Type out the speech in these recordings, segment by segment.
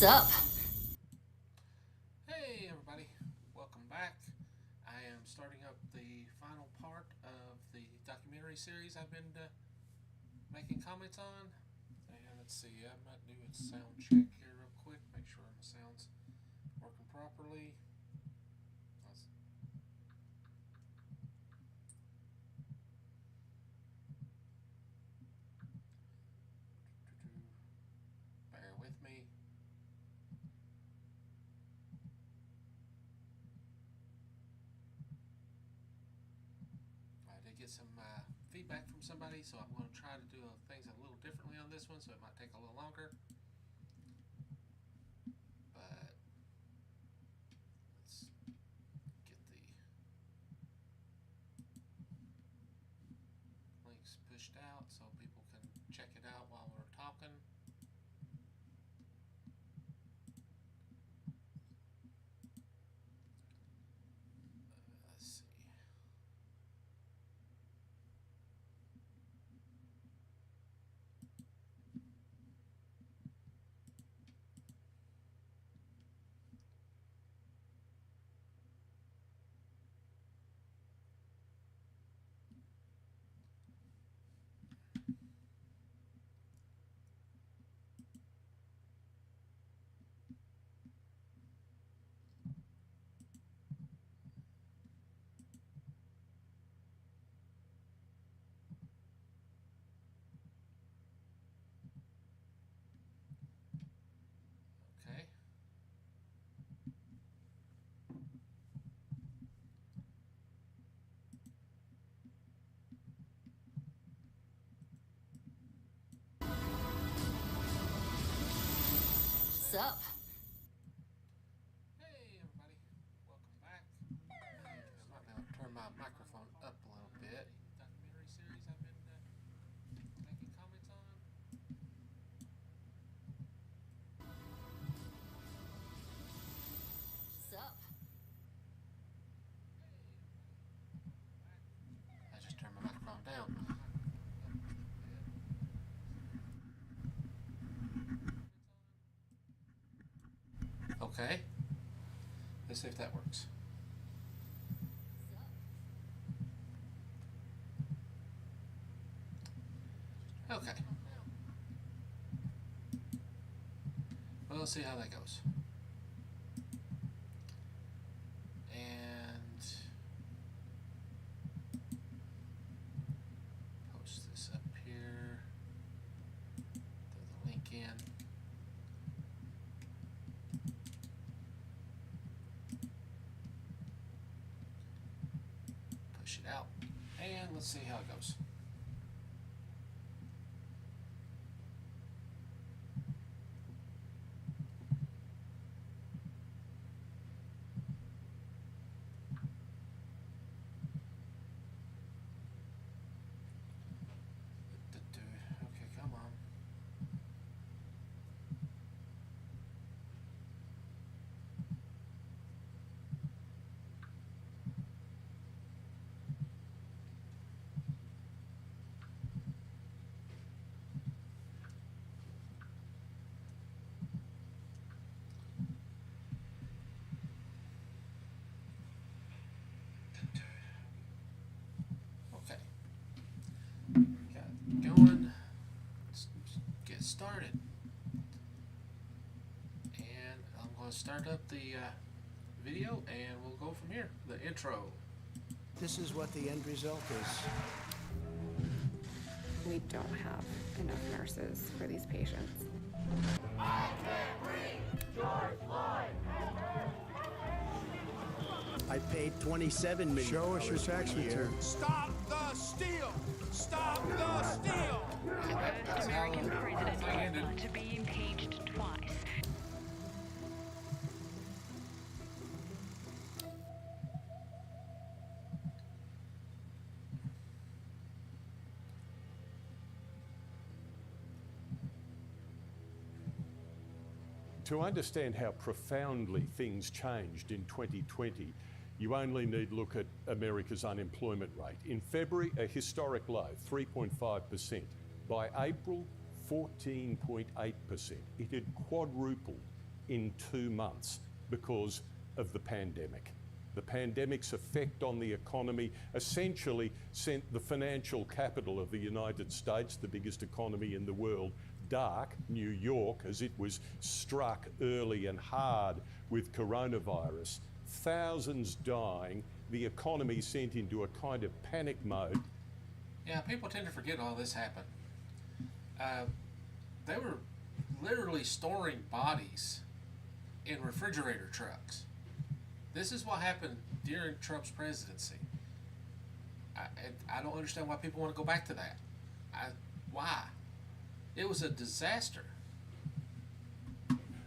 Sup? Hey everybody, welcome back. I am starting up the final part of the documentary series I've been making comments on. And let's see, I might do a sound check here real quick, make sure my sound's working properly. Bear with me. I did get some feedback from somebody, so I'm going to try to do things a little differently on this one, so it might take a little longer. But let's get the links pushed out so people can check it out while we're talking. Let's see. Okay. Sup? Hey everybody, welcome back. I might be able to turn my microphone up a little bit. Documentary series I've been making comments on. Sup? I just turned my microphone down. Okay. Let's see if that works. Okay. Well, let's see how that goes. And post this up here. Throw the link in. Push it out. And let's see how it goes. Okay, come on. Okay. Got it going. Let's get started. And I'm going to start up the video and we'll go from here. The intro. This is what the end result is. We don't have enough nurses for these patients. I can't breathe! George Floyd! I paid $27 million. Show us your tax return. Stop the steal! Stop the steal! That's how American president I ended. to be impeached twice. To understand how profoundly things changed in 2020, you only need look at America's unemployment rate. In February, a historic low, 3.5%. By April, 14.8%. It had quadrupled in 2 months because of the pandemic. The pandemic's effect on the economy essentially sent the financial capital of the United States, the biggest economy in the world, dark, New York, as it was struck early and hard with coronavirus. Thousands dying, the economy sent into a kind of panic mode. Yeah, people tend to forget all this happened. They were literally storing bodies in refrigerator trucks. This is what happened during Trump's presidency. I don't understand why people want to go back to that. Why? It was a disaster.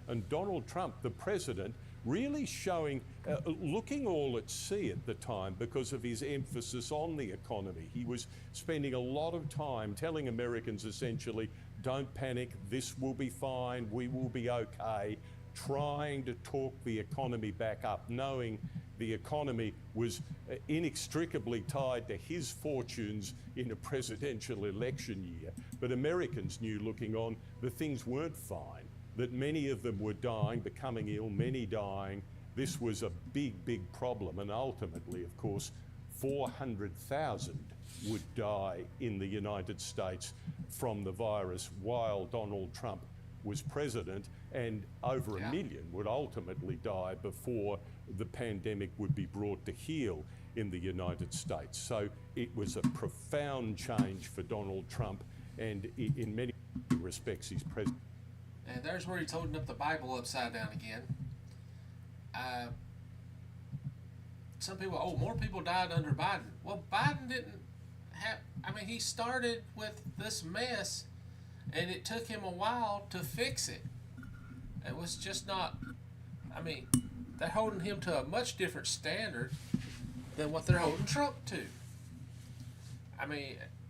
And Donald Trump, the president, really showing, looking all at sea at the time because of his emphasis on the economy. He was spending a lot of time telling Americans essentially, don't panic, this will be fine, we will be okay, trying to talk the economy back up, knowing the economy was inextricably tied to his fortunes in a presidential election year. But Americans knew, looking on, that things weren't fine, that many of them were dying, becoming ill, many dying. This was a big, big problem. And ultimately, of course, 400,000 would die in the United States from the virus while Donald Trump was president, and over a million would ultimately die before the pandemic would be brought to heel in the United States. So it was a profound change for Donald Trump, and in many respects he's president. And there's where he's holding up the Bible upside down again. Some people, more people died under Biden. Well, Biden didn't have, he started with this mess, and it took him a while to fix it. It was just not, they're holding him to a much different standard than what they're holding Trump to.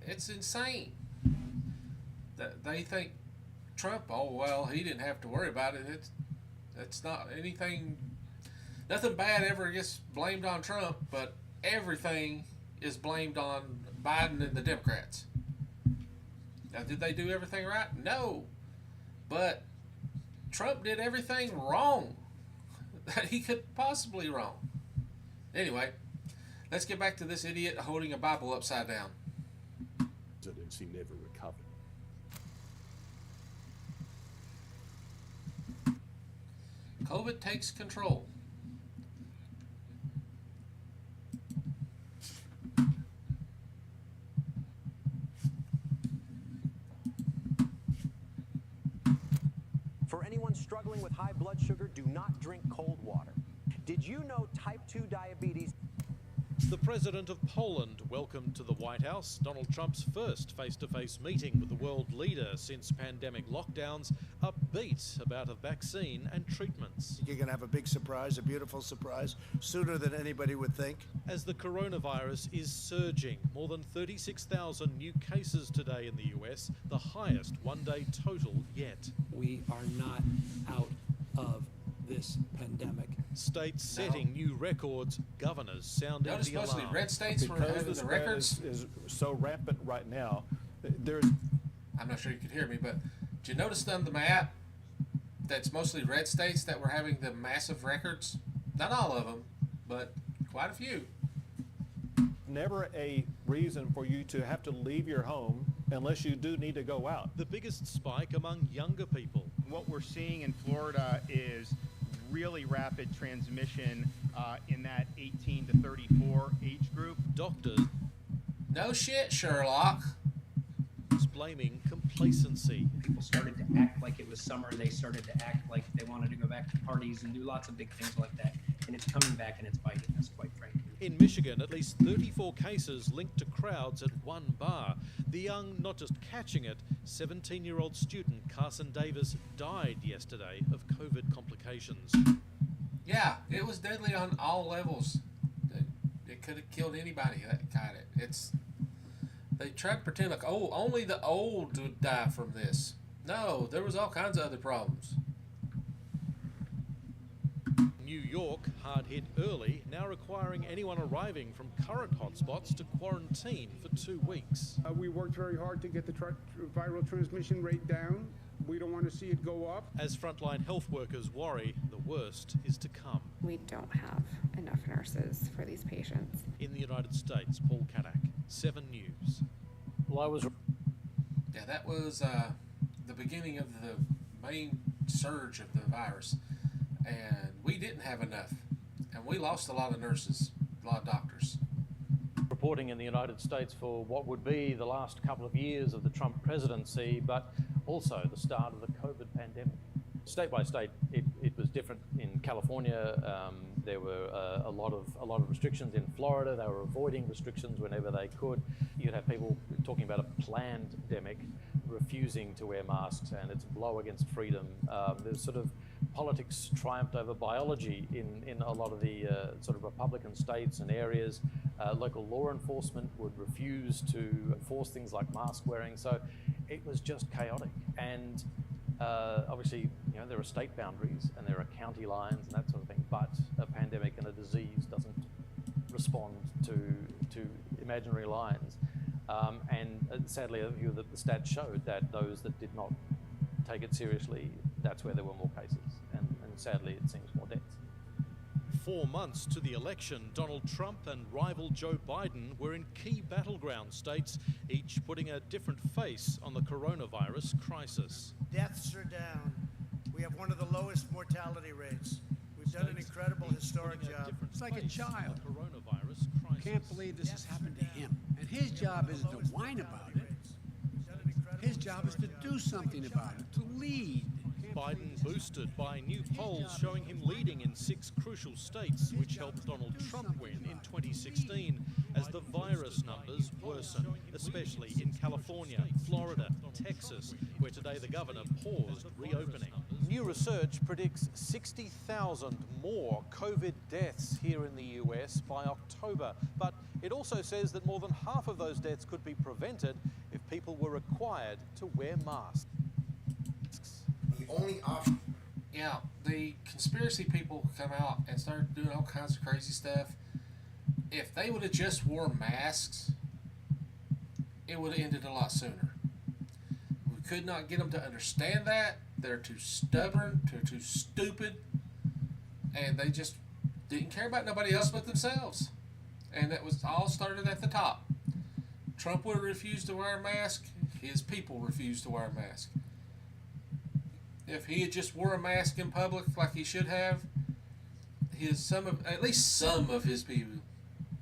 It's insane. They think Trump, he didn't have to worry about it. It's not anything, nothing bad ever gets blamed on Trump, but everything is blamed on Biden and the Democrats. Now, did they do everything right? No. But Trump did everything wrong that he could possibly wrong. Anyway, let's get back to this idiot holding a Bible upside down. Presidency never recovered. COVID takes control. For anyone struggling with high blood sugar, do not drink cold water. Did you know type 2 diabetes? The president of Poland welcomed to the White House Donald Trump's first face-to-face meeting with the world leader since pandemic lockdowns, upbeat about a vaccine and treatments. You're going to have a big surprise, a beautiful surprise, sooner than anybody would think. As the coronavirus is surging, more than 36,000 new cases today in the US, the highest one-day total yet. We are not out of this pandemic. States setting new records, governors sounding Notice the mostly alarm. red states were Because having the the spread records. is so rampant right now, there's I'm not sure you could hear me, but did you notice on the map that's mostly red states that were having the massive records? Not all of them, but quite a few. never a reason for you to have to leave your home unless you do need to go out. The biggest spike among younger people. What we're seeing in Florida is really rapid transmission in that 18 to 34 age group. Doctors. No shit, Sherlock. Blaming complacency. People started to act like it was summer. They started to act like they wanted to go back to parties and do lots of big things like that. And it's coming back and it's biting us, quite frankly. In Michigan, at least 34 cases linked to crowds at one bar. The young not just catching it, 17-year-old student Carson Davis died yesterday of COVID complications. Yeah, it was deadly on all levels. It could have killed anybody that got it. They tried to pretend like, oh, only the old would die from this. No, there was all kinds of other problems. New York, hard hit early, now requiring anyone arriving from current hotspots to quarantine for 2 weeks. We worked very hard to get the viral transmission rate down. We don't want to see it go up. As frontline health workers worry, the worst is to come. We don't have enough nurses for these patients. In the United States, Paul Kadak, 7 News. Well, I was Yeah, that was the beginning of the main surge of the virus, and we didn't have enough, and we lost a lot of nurses, a lot of doctors. reporting in the United States for what would be the last couple of years of the Trump presidency, but also the start of the COVID pandemic. State by state, it was different. In California, there were a lot of restrictions. In Florida, they were avoiding restrictions whenever they could. You'd have people talking about a planned pandemic, refusing to wear masks, and it's a blow against freedom. There's sort of politics triumphed over biology in a lot of the sort of Republican states and areas. Local law enforcement would refuse to enforce things like mask wearing. So it was just chaotic. And obviously, you know, there are state boundaries and there are county lines and that sort of thing, but a pandemic and a disease doesn't respond to imaginary lines. And sadly, a few of the stats showed that those that did not take it seriously, that's where there were more cases. And sadly, it seems more deaths. 4 months to the election, Donald Trump and rival Joe Biden were in key battleground states, each putting a different face on the coronavirus crisis. Deaths are down. We have one of the lowest mortality rates. We've done an incredible historic job. It's like a child. Coronavirus crisis. Can't believe this has happened to him. And his job isn't to whine about it. His job is to do something about it, to lead. Biden boosted by new polls showing him leading in 6 crucial states, which helped Donald Trump win in 2016 as the virus numbers worsen, especially in California, Florida, Texas, where today the governor paused reopening. New research predicts 60,000 more COVID deaths here in the US by October, but it also says that more than half of those deaths could be prevented if people were required to wear masks. Only option. Yeah, the conspiracy people come out and start doing all kinds of crazy stuff. If they would have just wore masks, it would have ended a lot sooner. We could not get them to understand that. They're too stubborn, they're too stupid, and they just didn't care about nobody else but themselves. And that was all started at the top. Trump would have refused to wear a mask. His people refused to wear a mask. If he had just wore a mask in public like he should have, at least some of his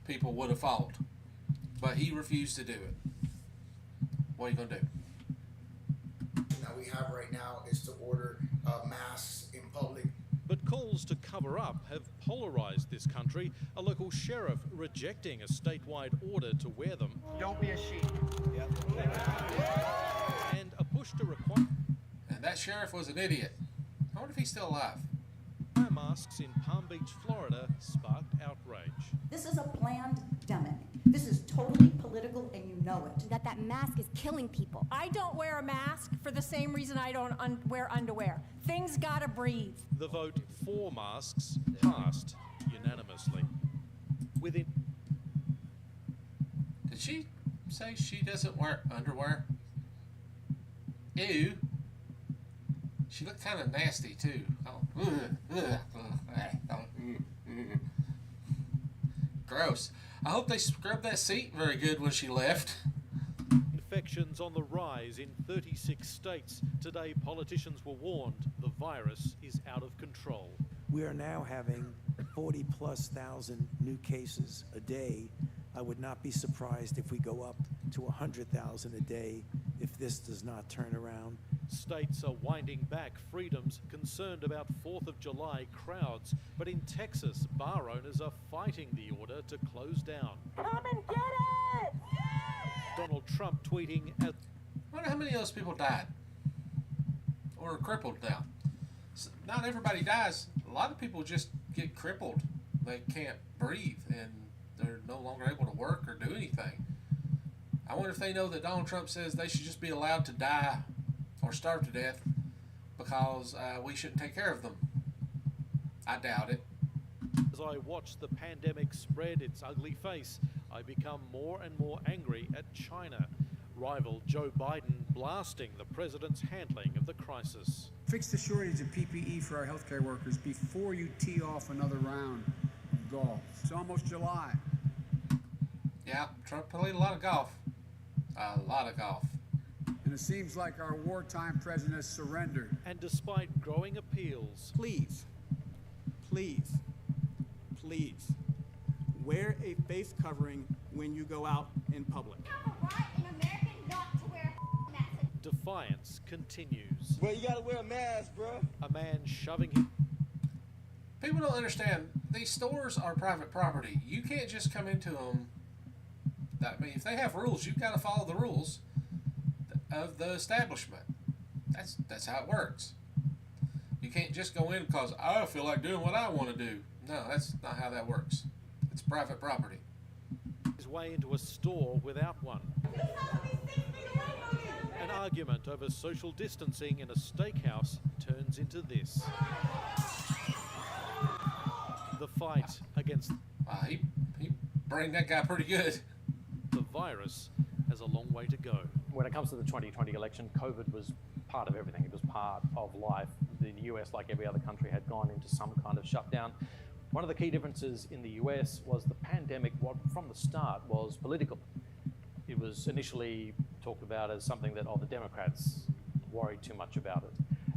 people would have followed. But he refused to do it. What are you going to do? That we have right now is to order masks in public. But calls to cover up have polarized this country, a local sheriff rejecting a statewide order to wear them. Don't be a sheep. And a push to require That sheriff was an idiot. I wonder if he's still alive. masks in Palm Beach, Florida sparked outrage. This is a planned pandemic. This is totally political and you know it. That mask is killing people. I don't wear a mask for the same reason I don't wear underwear. Things gotta breathe. The vote for masks passed unanimously. Did she say she doesn't wear underwear? Ew. She looked kind of nasty too. Gross. I hope they scrubbed that seat very good when she left. Infections on the rise in 36 states. Today, politicians were warned the virus is out of control. We are now having 40,000+ new cases a day. I would not be surprised if we go up to 100,000 a day if this does not turn around. States are winding back freedoms, concerned about 4th of July crowds. But in Texas, bar owners are fighting the order to close down. Come and get it! Donald Trump tweeting at... I wonder how many of those people died or are crippled now. Not everybody dies. A lot of people just get crippled. They can't breathe and they're no longer able to work or do anything. I wonder if they know that Donald Trump says they should just be allowed to die or starve to death because we shouldn't take care of them. I doubt it. As I watch the pandemic spread its ugly face, I become more and more angry at China. Rival Joe Biden blasting the president's handling of the crisis. Fix the shortage of PPE for our healthcare workers before you tee off another round of golf. It's almost July. Yeah, Trump played a lot of golf. A lot of golf. And it seems like our wartime president has surrendered. And despite growing appeals, please, please, please, wear a face covering when you go out in public. defiance continues. Well, you gotta wear a mask, bro. A man shoving him. People don't understand. These stores are private property. You can't just come into them. I mean, if they have rules, you've got to follow the rules of the establishment. That's how it works. You can't just go in because I feel like doing what I want to do. No, that's not how that works. It's private property. His way into a store without one. An argument over social distancing in a steakhouse turns into this. The fight against He brained that guy pretty good. The virus has a long way to go. When it comes to the 2020 election, COVID was part of everything. It was part of life. The US, like every other country, had gone into some kind of shutdown. One of the key differences in the US was the pandemic, what from the start was political. It was initially talked about as something that, the Democrats worried too much about it.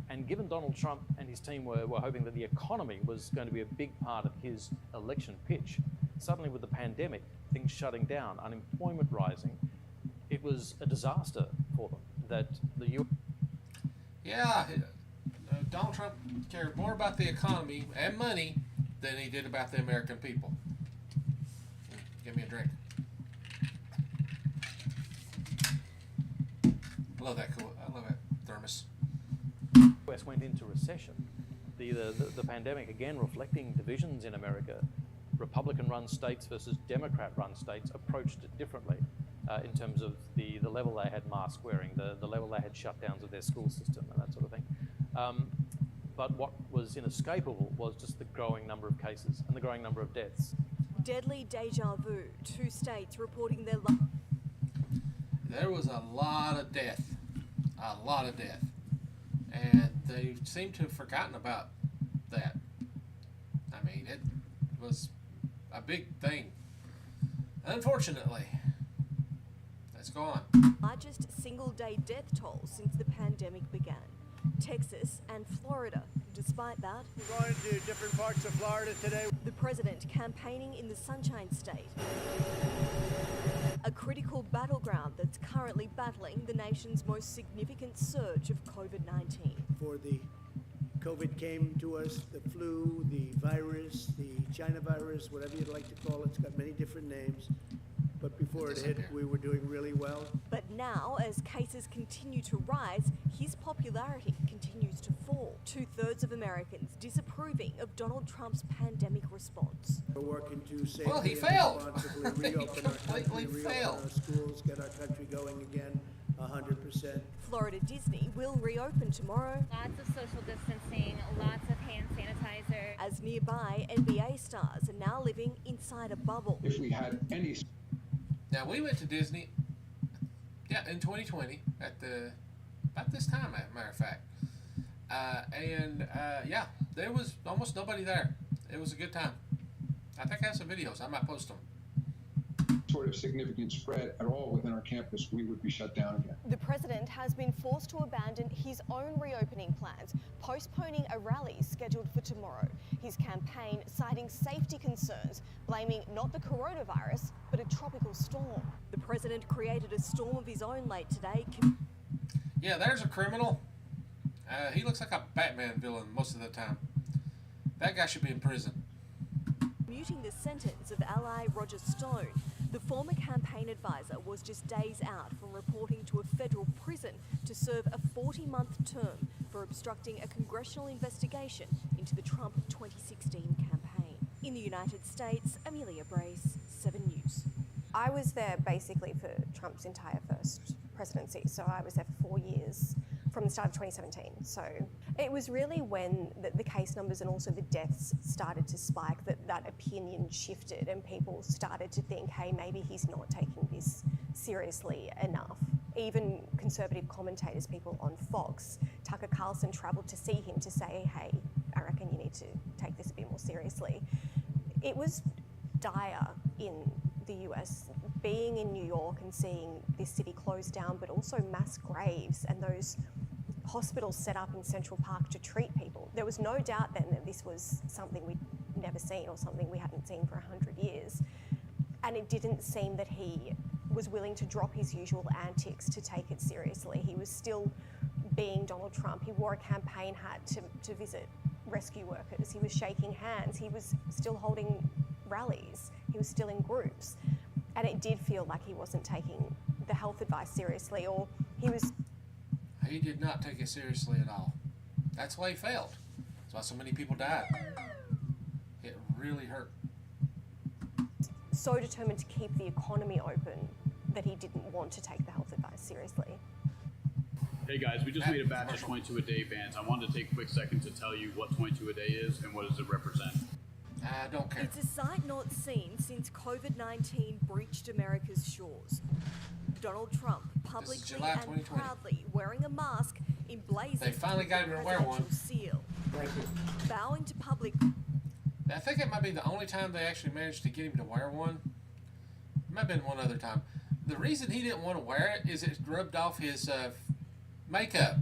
And given Donald Trump and his team were hoping that the economy was going to be a big part of his election pitch, suddenly with the pandemic, things shutting down, unemployment rising, it was a disaster for them. That the U. Yeah, Donald Trump cared more about the economy and money than he did about the American people. Give me a drink. I love that thermos. The US went into recession. The pandemic, again, reflecting divisions in America. Republican-run states versus Democrat-run states approached it differently in terms of the level they had mask wearing, the level they had shutdowns of their school system and that sort of thing. But what was inescapable was just the growing number of cases and the growing number of deaths. Deadly deja vu, 2 states reporting their... There was a lot of death. And they seem to have forgotten about that. I mean, it was a big thing. Unfortunately, that's gone. Largest single-day death toll since the pandemic began. Texas and Florida. Despite that, We're going to different parts of Florida today. The president campaigning in the Sunshine State. A critical battleground that's currently battling the nation's most significant surge of COVID-19. Before the COVID came to us, the flu, the virus, the China virus, whatever you'd like to call it, it's got many different names. But before it hit, we were doing really well. But now, as cases continue to rise, his popularity continues to fall. 2/3 of Americans disapproving of Donald Trump's pandemic response. We're working to safely Well, he and failed. responsibly reopen our country, reopen our schools, get our country going again 100%. Florida Disney will reopen tomorrow. Lots of social distancing, lots of hand sanitizer. As nearby NBA stars are now living inside a bubble. If we had any... Now, we went to Disney, in 2020, about this time, as a matter of fact. There was almost nobody there. It was a good time. I think I have some videos. I might post them. Sort of significant spread at all within our campus, we would be shut down again. The president has been forced to abandon his own reopening plans, postponing a rally scheduled for tomorrow. His campaign citing safety concerns, blaming not the coronavirus, but a tropical storm. The president created a storm of his own late today. Yeah, there's a criminal. He looks like a Batman villain most of the time. That guy should be in prison. Muting the sentence of ally Roger Stone. The former campaign advisor was just days out from reporting to a federal prison to serve a 40-month term for obstructing a congressional investigation into the Trump 2016 campaign. In the United States, Amelia Brace, 7 News. I was there basically for Trump's entire first presidency, so I was there for 4 years from the start of 2017. So it was really when the case numbers and also the deaths started to spike that opinion shifted and people started to think, hey, maybe he's not taking this seriously enough. Even conservative commentators, people on Fox, Tucker Carlson travelled to see him to say, hey, I reckon you need to take this a bit more seriously. It was dire in the US, being in New York and seeing this city closed down, but also mass graves and those hospitals set up in Central Park to treat people. There was no doubt then that this was something we'd never seen or something we hadn't seen for 100 years. And it didn't seem that he was willing to drop his usual antics to take it seriously. He was still being Donald Trump. He wore a campaign hat to visit rescue workers. He was shaking hands. He was still holding rallies. He was still in groups. And it did feel like he wasn't taking the health advice seriously, or he was... He did not take it seriously at all. That's why he failed. That's why so many people died. It really hurt. So determined to keep the economy open that he didn't want to take the health advice seriously. Hey guys, we just made a batch of 22 a day bans. I wanted to take a quick second to tell you what 22 a day is and what does it represent. I don't care. It's a sight not seen since COVID-19 breached America's shores. Donald Trump publicly and proudly wearing a mask emblazoned they finally got him to wear one. Seal. Bowing to public. I think it might be the only time they actually managed to get him to wear one. It might have been one other time. The reason he didn't want to wear it is it rubbed off his makeup.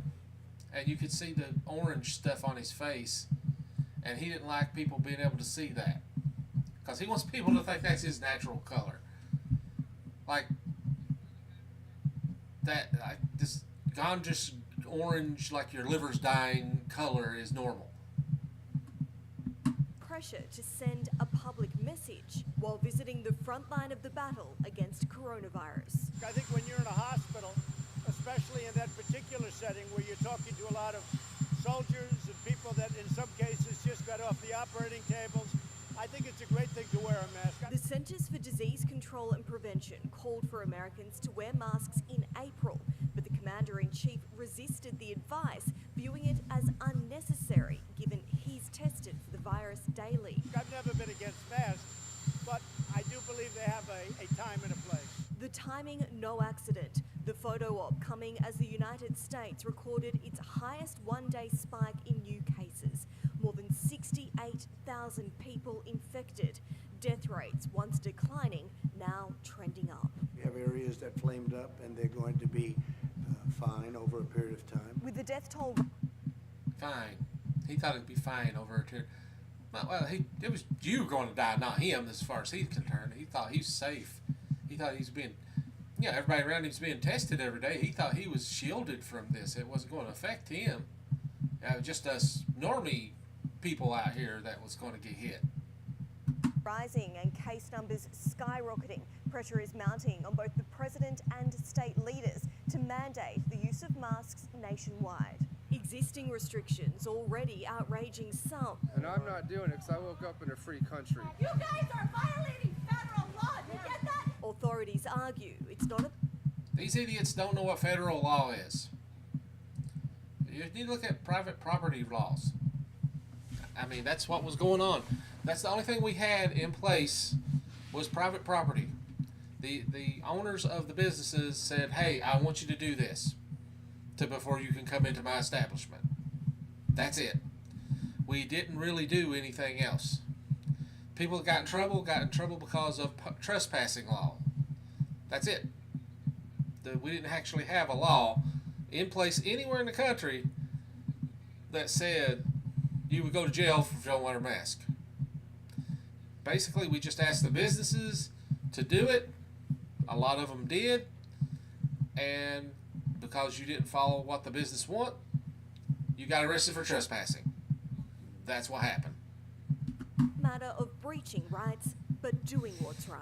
And you could see the orange stuff on his face. And he didn't like people being able to see that. Because he wants people to think that's his natural color. Like, that, this gondish orange, like your liver's dying color is normal. Pressure to send a public message while visiting the front line of the battle against coronavirus. I think when you're in a hospital, especially in that particular setting where you're talking to a lot of soldiers and people that in some cases just got off the operating tables, I think it's a great thing to wear a mask. The Centers for Disease Control and Prevention called for Americans to wear masks in April, but the Commander-in-Chief resisted the advice, viewing it as unnecessary given he's tested for the virus daily. I've never been against masks, but I do believe they have a time and a place. The timing, no accident. The photo op coming as the United States recorded its highest one-day spike in new cases. More than 68,000 people infected. Death rates, once declining, now trending up. We have areas that flamed up, and they're going to be fine over a period of time. With the death toll... Fine. He thought it'd be fine over a period. Well, it was you going to die, not him, as far as he's concerned. He thought he was safe. He thought he's being... Yeah, everybody around him's being tested every day. He thought he was shielded from this. It wasn't going to affect him. Just us normie people out here that was going to get hit. Rising and case numbers skyrocketing. Pressure is mounting on both the president and state leaders to mandate the use of masks nationwide. Existing restrictions already outraging some. And I'm not doing it because I woke up in a free country. You guys are violating federal law. You get that? Authorities argue it's not a... These idiots don't know what federal law is. You need to look at private property laws. I mean, that's what was going on. That's the only thing we had in place was private property. The owners of the businesses said, hey, I want you to do this before you can come into my establishment. That's it. We didn't really do anything else. People that got in trouble because of trespassing law. That's it. We didn't actually have a law in place anywhere in the country that said you would go to jail if you don't wear a mask. Basically, we just asked the businesses to do it. A lot of them did. And because you didn't follow what the business want, you got arrested for trespassing. That's what happened. Matter of breaching rights, but doing what's right.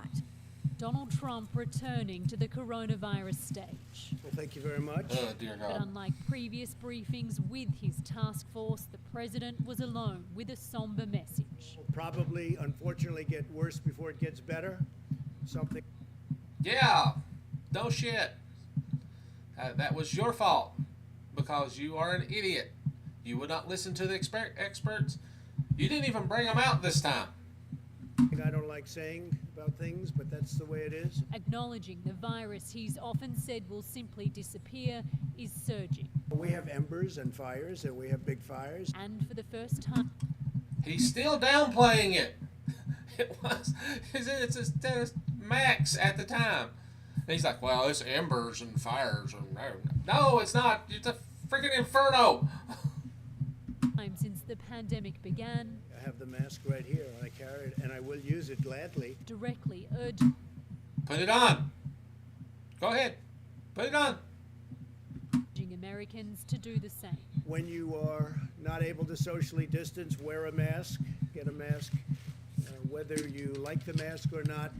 Donald Trump returning to the coronavirus stage. Well, thank you very much. Oh, dear God. But unlike previous briefings with his task force, the president was alone with a somber message. Will probably, unfortunately, get worse before it gets better. Something. Yeah, no shit. That was your fault because you are an idiot. You would not listen to the experts. You didn't even bring them out this time. I don't like saying about things, but that's the way it is. Acknowledging the virus he's often said will simply disappear is surging. We have embers and fires, and we have big fires. And for the first time, He's still downplaying it. It's a max at the time. And he's like, well, it's embers and fires. And no, it's not. It's a freaking inferno. since the pandemic began, I have the mask right here, and I carry it, and I will use it gladly. Directly urging. Put it on. Go ahead. Put it on. Urging Americans to do the same. When you are not able to socially distance, wear a mask, get a mask. Whether you like the mask or not,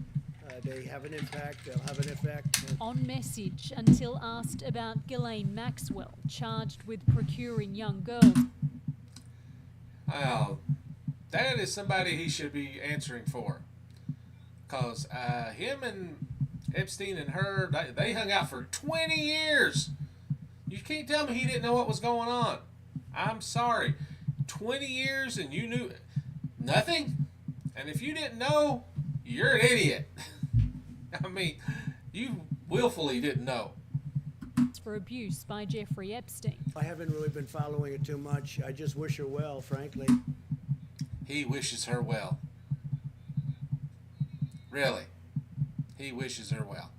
they have an impact, they'll have an effect. On message until asked about Ghislaine Maxwell, charged with procuring young girls. Well, that is somebody he should be answering for. Because him and Epstein and her, they hung out for 20 years. You can't tell me he didn't know what was going on. I'm sorry. 20 years and you knew nothing? And if you didn't know, you're an idiot. I mean, you willfully didn't know. For abuse by Jeffrey Epstein. I haven't really been following it too much. I just wish her well, frankly. He wishes her well. Really. He wishes her well.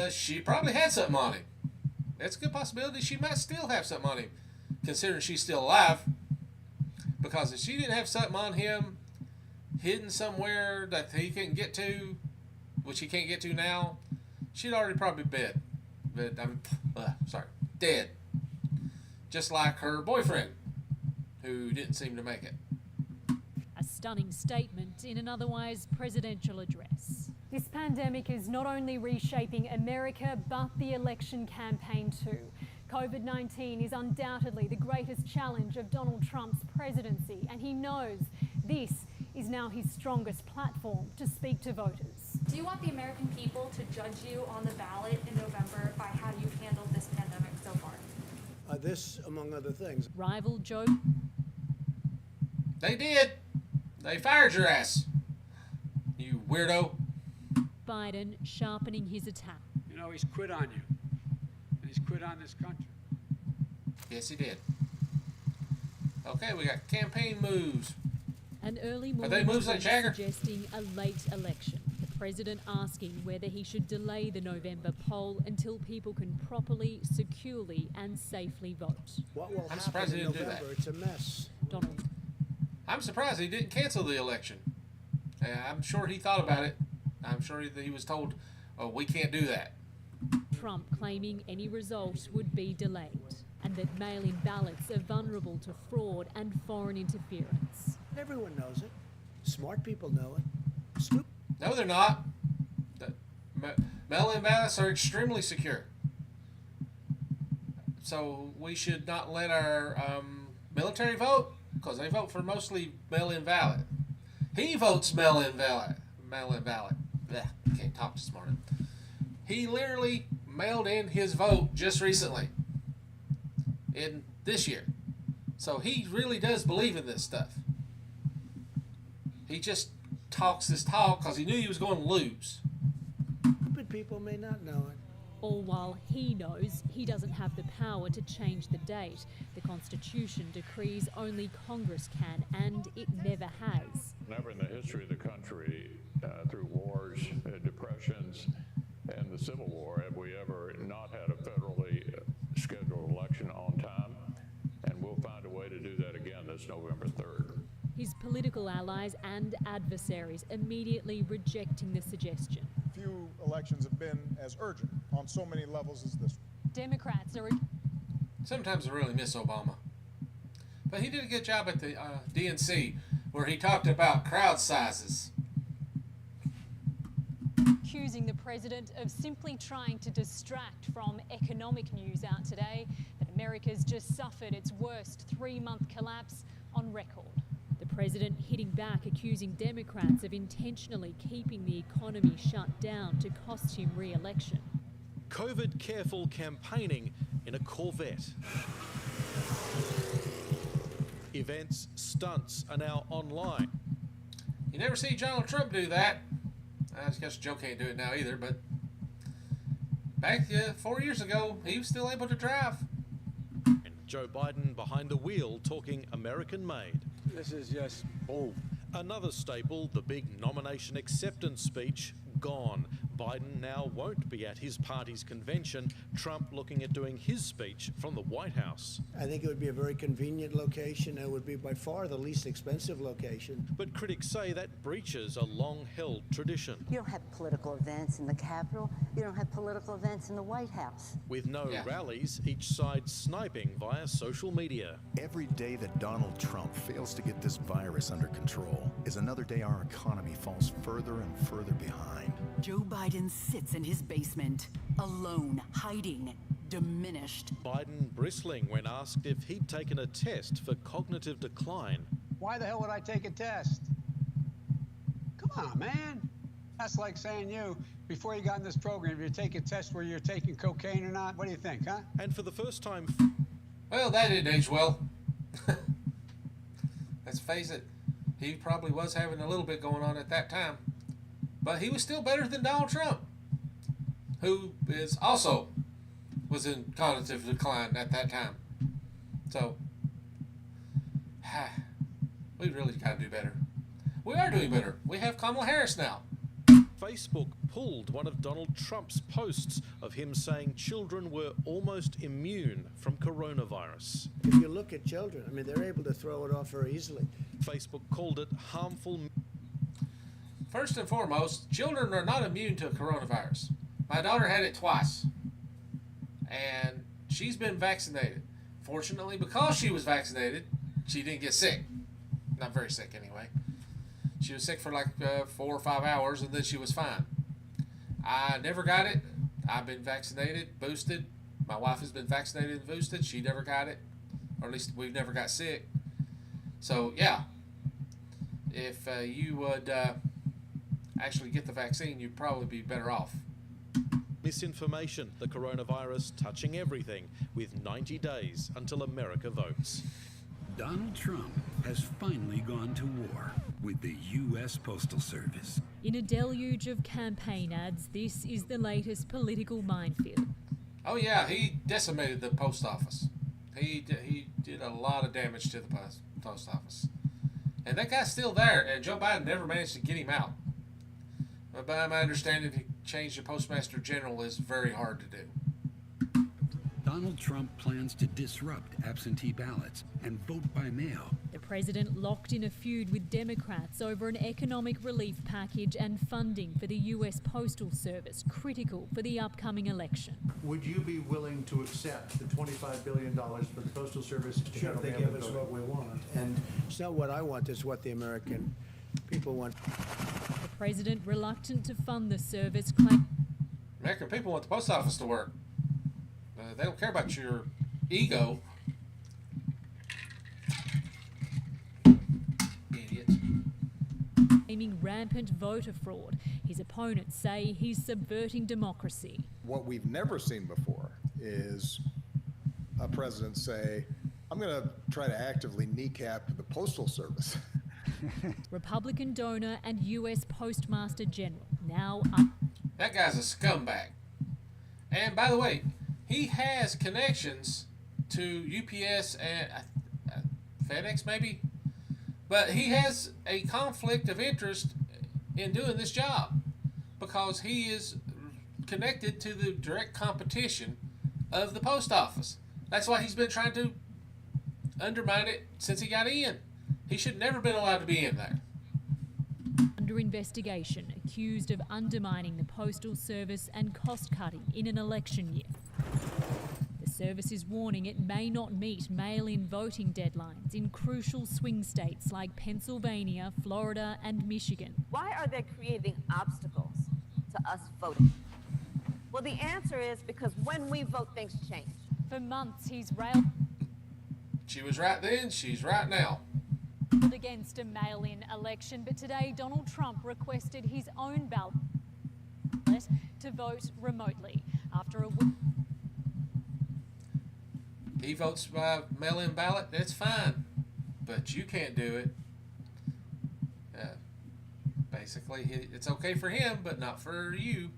She probably had something on him. It's a good possibility she might still have something on him, considering she's still alive. Because if she didn't have something on him hidden somewhere that he can't get to, which he can't get to now, she'd already probably dead. Just like her boyfriend, who didn't seem to make it. A stunning statement in an otherwise presidential address. This pandemic is not only reshaping America, but the election campaign too. COVID-19 is undoubtedly the greatest challenge of Donald Trump's presidency, and he knows this is now his strongest platform to speak to voters. Do you want the American people to judge you on the ballot in November by how you've handled this pandemic so far? This, among other things. Rival Joe. They did. They fired your ass, you weirdo. Biden sharpening his attack. You know, he's quit on you. And he's quit on this country. Yes, he did. Okay, we got campaign moves. An early morning Are they moves like Jagger? suggesting a late election. The president asking whether he should delay the November poll until people can properly, securely and safely vote. What will I'm surprised happen he in didn't do November? that. It's a mess. Donald. I'm surprised he didn't cancel the election. I'm sure he thought about it. I'm sure he was told, oh, we can't do that. Trump claiming any result would be delayed and that mail-in ballots are vulnerable to fraud and foreign interference. Everyone knows it. Smart people know it. No, they're not. Mail-in ballots are extremely secure. So we should not let our military vote, because they vote for mostly mail-in ballot. He votes mail-in ballot. Mail-in ballot. Blech, can't talk this morning. He literally mailed in his vote just recently. In this year. So he really does believe in this stuff. He just talks this talk because he knew he was going to lose. But people may not know it. All while he knows he doesn't have the power to change the date. The Constitution decrees only Congress can, and it never has. Never in the history of the country, through wars, depressions, and the Civil War, have we ever not had a federally scheduled election on time, and we'll find a way to do that again this November 3rd. His political allies and adversaries immediately rejecting the suggestion. Few elections have been as urgent on so many levels as this. Democrats are... Sometimes I really miss Obama. But he did a good job at the DNC, where he talked about crowd sizes. accusing the president of simply trying to distract from economic news out today that America's just suffered its worst 3-month collapse on record. The president hitting back, accusing Democrats of intentionally keeping the economy shut down to cost him re-election. COVID careful campaigning in a Corvette. Events, stunts are now online. You never see Donald Trump do that. I guess Joe can't do it now either, but back 4 years ago, he was still able to drive. And Joe Biden behind the wheel talking American-made. This is just bull. Another staple, the big nomination acceptance speech, gone. Biden now won't be at his party's convention. Trump looking at doing his speech from the White House. I think it would be a very convenient location. It would be by far the least expensive location. But critics say that breaches a long-held tradition. You don't have political events in the Capitol. You don't have political events in the White House. With no rallies, each side sniping via social media. Every day that Donald Trump fails to get this virus under control is another day our economy falls further and further behind. Joe Biden sits in his basement, alone, hiding, diminished. Biden bristling when asked if he'd taken a test for cognitive decline. Why the hell would I take a test? Come on, man. That's like saying before you got in this program, if you take a test where you're taking cocaine or not, what do you think, huh? And for the first time... Well, that didn't age well. Let's face it, he probably was having a little bit going on at that time. But he was still better than Donald Trump, who was in cognitive decline at that time. So, we really got to do better. We are doing better. We have Kamala Harris now. Facebook pulled one of Donald Trump's posts of him saying children were almost immune from coronavirus. If you look at children, I mean, they're able to throw it off very easily. Facebook called it harmful. First and foremost, children are not immune to coronavirus. My daughter had it twice, and she's been vaccinated. Fortunately, because she was vaccinated, she didn't get sick. Not very sick, anyway. She was sick for like 4 or 5 hours, and then she was fine. I never got it. I've been vaccinated, boosted. My wife has been vaccinated and boosted. She never got it, or at least we've never got sick. So, yeah, if you would actually get the vaccine, you'd probably be better off. Misinformation, the coronavirus touching everything, with 90 days until America votes. Donald Trump has finally gone to war with the U.S. Postal Service. In a deluge of campaign ads, this is the latest political minefield. Oh yeah, he decimated the post office. He did a lot of damage to the post office. And that guy's still there, and Joe Biden never managed to get him out. But by my understanding, to change the Postmaster General is very hard to do. Donald Trump plans to disrupt absentee ballots and vote by mail. The president locked in a feud with Democrats over an economic relief package and funding for the U.S. Postal Service, critical for the upcoming election. Would you be willing to accept the $25 billion for the Postal Service? Sure, if they give us what we want. And it's not what I want, it's what the American people want. The president, reluctant to fund the service, American people want the post office to work. They don't care about your ego. Idiot. Claiming rampant voter fraud. His opponents say he's subverting democracy. What we've never seen before is a president say, I'm going to try to actively kneecap the Postal Service. Republican donor and U.S. Postmaster General now That guy's a scumbag. And by the way, he has connections to UPS and FedEx maybe, but he has a conflict of interest in doing this job because he is connected to the direct competition of the post office. That's why he's been trying to undermine it since he got in. He should never been allowed to be in there. Under investigation, accused of undermining the Postal Service and cost-cutting in an election year. The service is warning it may not meet mail-in voting deadlines in crucial swing states like Pennsylvania, Florida and Michigan. Why are they creating obstacles to us voting? Well, the answer is because when we vote, things change. For months, he's railed She was right then, she's right now. against a mail-in election, but today Donald Trump requested his own ballot to vote remotely after a week. He votes by mail-in ballot, that's fine. but you can't do it. Basically, it's okay for him, but not for you.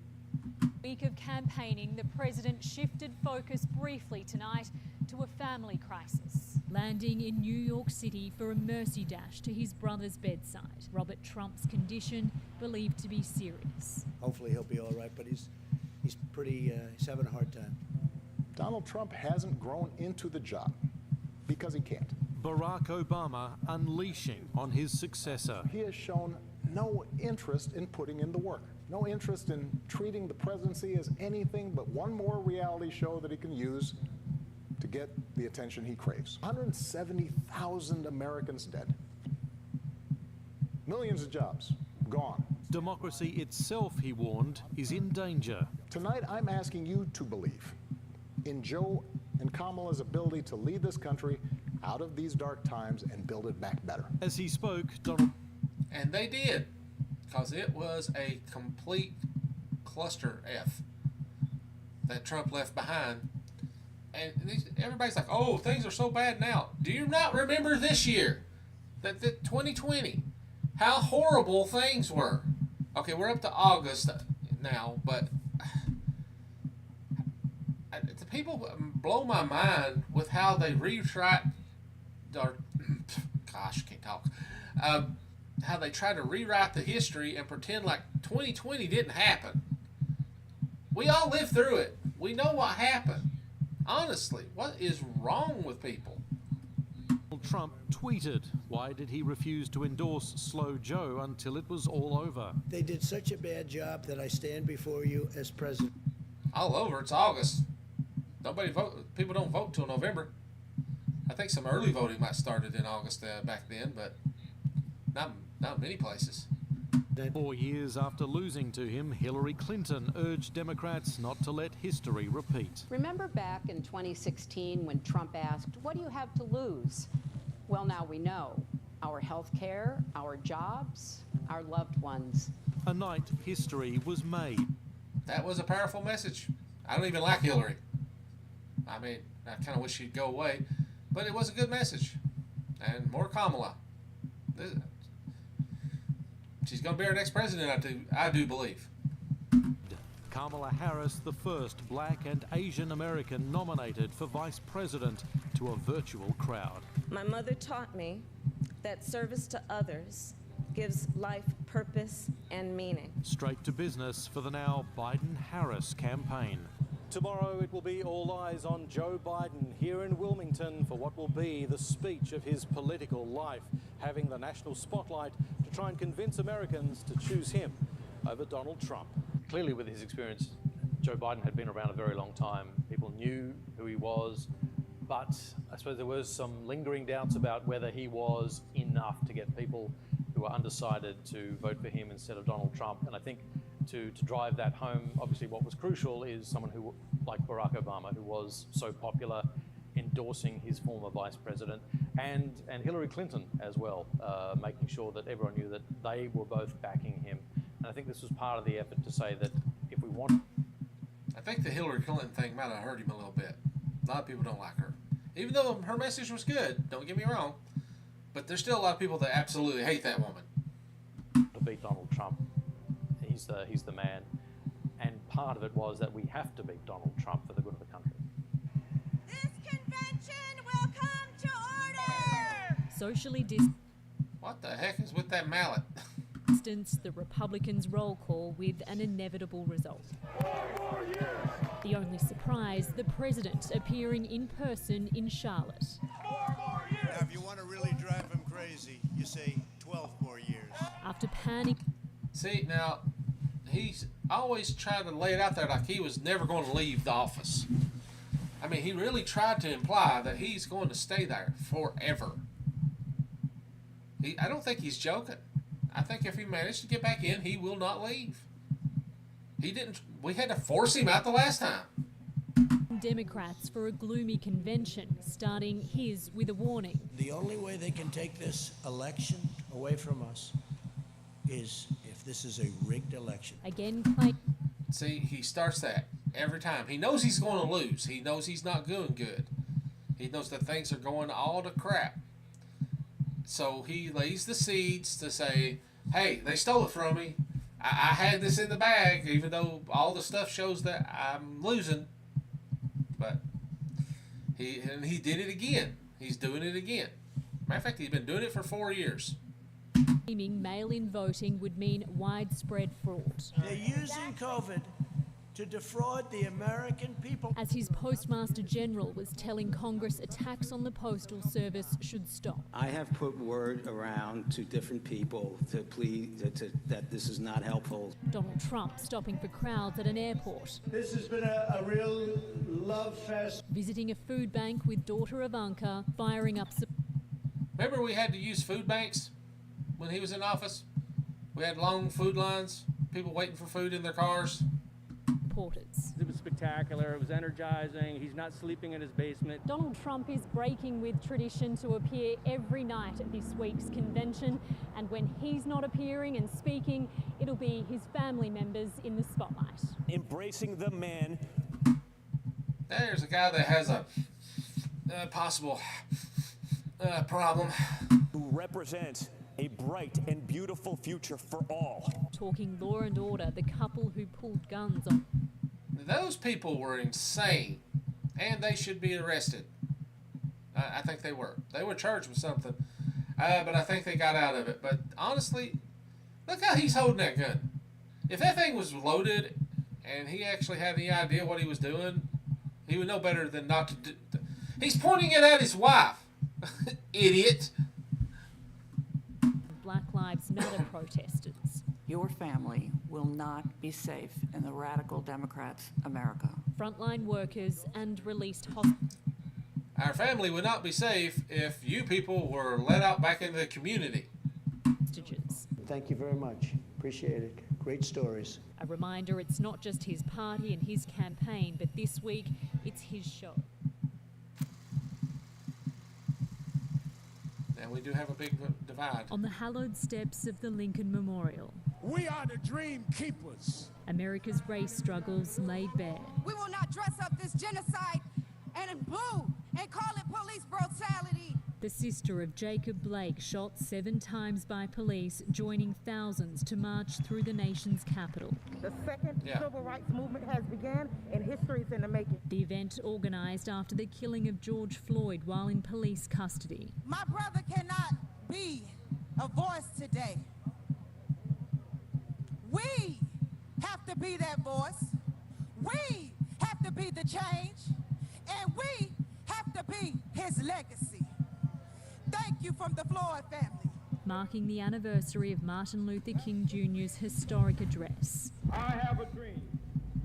Week of campaigning, the president shifted focus briefly tonight to a family crisis. Landing in New York City for a mercy dash to his brother's bedside. Robert Trump's condition believed to be serious. Hopefully he'll be all right, but he's he's having a hard time. Donald Trump hasn't grown into the job because he can't. Barack Obama unleashing on his successor. He has shown no interest in putting in the work, no interest in treating the presidency as anything but one more reality show that he can use to get the attention he craves. 170,000 Americans dead. Millions of jobs gone. Democracy itself, he warned, is in danger. Tonight, I'm asking you to believe in Joe and Kamala's ability to lead this country out of these dark times and build it back better. As he spoke, Donald... And they did, because it was a complete cluster F that Trump left behind. And everybody's like, oh, things are so bad now. Do you not remember this year, that 2020, how horrible things were? Okay, we're up to August now, but the people blow my mind with how they rewrite, or, gosh, I can't talk, how they try to rewrite the history and pretend like 2020 didn't happen. We all lived through it. We know what happened. Honestly, what is wrong with people? Trump tweeted, why did he refuse to endorse Slow Joe until it was all over? They did such a bad job that I stand before you as president. All over, it's August. Nobody vote. People don't vote till November. I think some early voting might started in August back then, but not many places. 4 years after losing to him, Hillary Clinton urged Democrats not to let history repeat. Remember back in 2016 when Trump asked, what do you have to lose? Well, now we know. Our health care, our jobs, our loved ones. A night history was made. That was a powerful message. I don't even like Hillary. I mean, I kind of wish she'd go away, but it was a good message. And more Kamala. She's going to be our next president, I do believe. Kamala Harris, the first black and Asian American nominated for vice president, to a virtual crowd. My mother taught me that service to others gives life purpose and meaning. Straight to business for the now Biden-Harris campaign. Tomorrow it will be all eyes on Joe Biden here in Wilmington for what will be the speech of his political life, having the national spotlight to try and convince Americans to choose him over Donald Trump. Clearly with his experience, Joe Biden had been around a very long time. People knew who he was, but I suppose there was some lingering doubts about whether he was enough to get people who were undecided to vote for him instead of Donald Trump. And I think to drive that home, obviously what was crucial is someone who, like Barack Obama, who was so popular, endorsing his former vice president, and Hillary Clinton as well, making sure that everyone knew that they were both backing him. And I think this was part of the effort to say that if we want... I think the Hillary Clinton thing might have hurt him a little bit. A lot of people don't like her. Even though her message was good, don't get me wrong, but there's still a lot of people that absolutely hate that woman. To beat Donald Trump, he's the man. And part of it was that we have to beat Donald Trump for the good of the country. This convention will come to order! Socially What the heck is with that mallet? distanced the Republicans' roll call with an inevitable result. The only surprise, the president appearing in person in Charlotte. Now, if you want to really drive him crazy, you say 12 more years. After panic... See, now, he's always tried to lay it out there like he was never going to leave the office. I mean, he really tried to imply that he's going to stay there forever. I don't think he's joking. I think if he managed to get back in, he will not leave. He didn't. We had to force him out the last time. Democrats for a gloomy convention, starting his with a warning. The only way they can take this election away from us is if this is a rigged election. Again, see, he starts that every time. He knows he's going to lose. He knows he's not doing good. He knows that things are going all to crap. So he lays the seeds to say, hey, they stole it from me. I had this in the bag, even though all the stuff shows that I'm losing. But he did it again. He's doing it again. Matter of fact, he's been doing it for 4 years. Claiming mail-in voting would mean widespread fraud. They're using COVID to defraud the American people. As his Postmaster General was telling Congress attacks on the Postal Service should stop. I have put word around to different people to please that this is not helpful. Donald Trump stopping for crowds at an airport. This has been a real love fest. Visiting a food bank with daughter Ivanka, firing up. Remember we had to use food banks when he was in office? We had long food lines, people waiting for food in their cars. Reporters. It was spectacular. It was energizing. He's not sleeping in his basement. Donald Trump is breaking with tradition to appear every night at this week's convention, and when he's not appearing and speaking, it'll be his family members in the spotlight. Embracing the man. There's a guy that has a possible problem. Who represents a bright and beautiful future for all. Talking law and order, the couple who pulled guns on. Those people were insane, and they should be arrested. I think they were. They were charged with something, but I think they got out of it. But honestly, look how he's holding that gun. If that thing was loaded and he actually had any idea what he was doing, he would know better than not to do. He's pointing it at his wife. Idiot. Black Lives Matter protesters. Your family will not be safe in the radical Democrats' America. Frontline workers and released Our family would not be safe if you people were let out back into the community. hostages. Thank you very much. Appreciate it. Great stories. A reminder it's not just his party and his campaign, but this week it's his show. And we do have a big divide. On the hallowed steps of the Lincoln Memorial. We are the dream keepers. America's race struggles laid bare. We will not dress up this genocide and boo and call it police brutality. The sister of Jacob Blake shot 7 times by police, joining thousands to march through the nation's capital. The second civil rights movement has begun, and history is in the making. The event organised after the killing of George Floyd while in police custody. My brother cannot be a voice today. We have to be that voice. We have to be the change. And we have to be his legacy. Thank you from the Floyd family. Marking the anniversary of Martin Luther King Jr.'s historic address. I have a dream.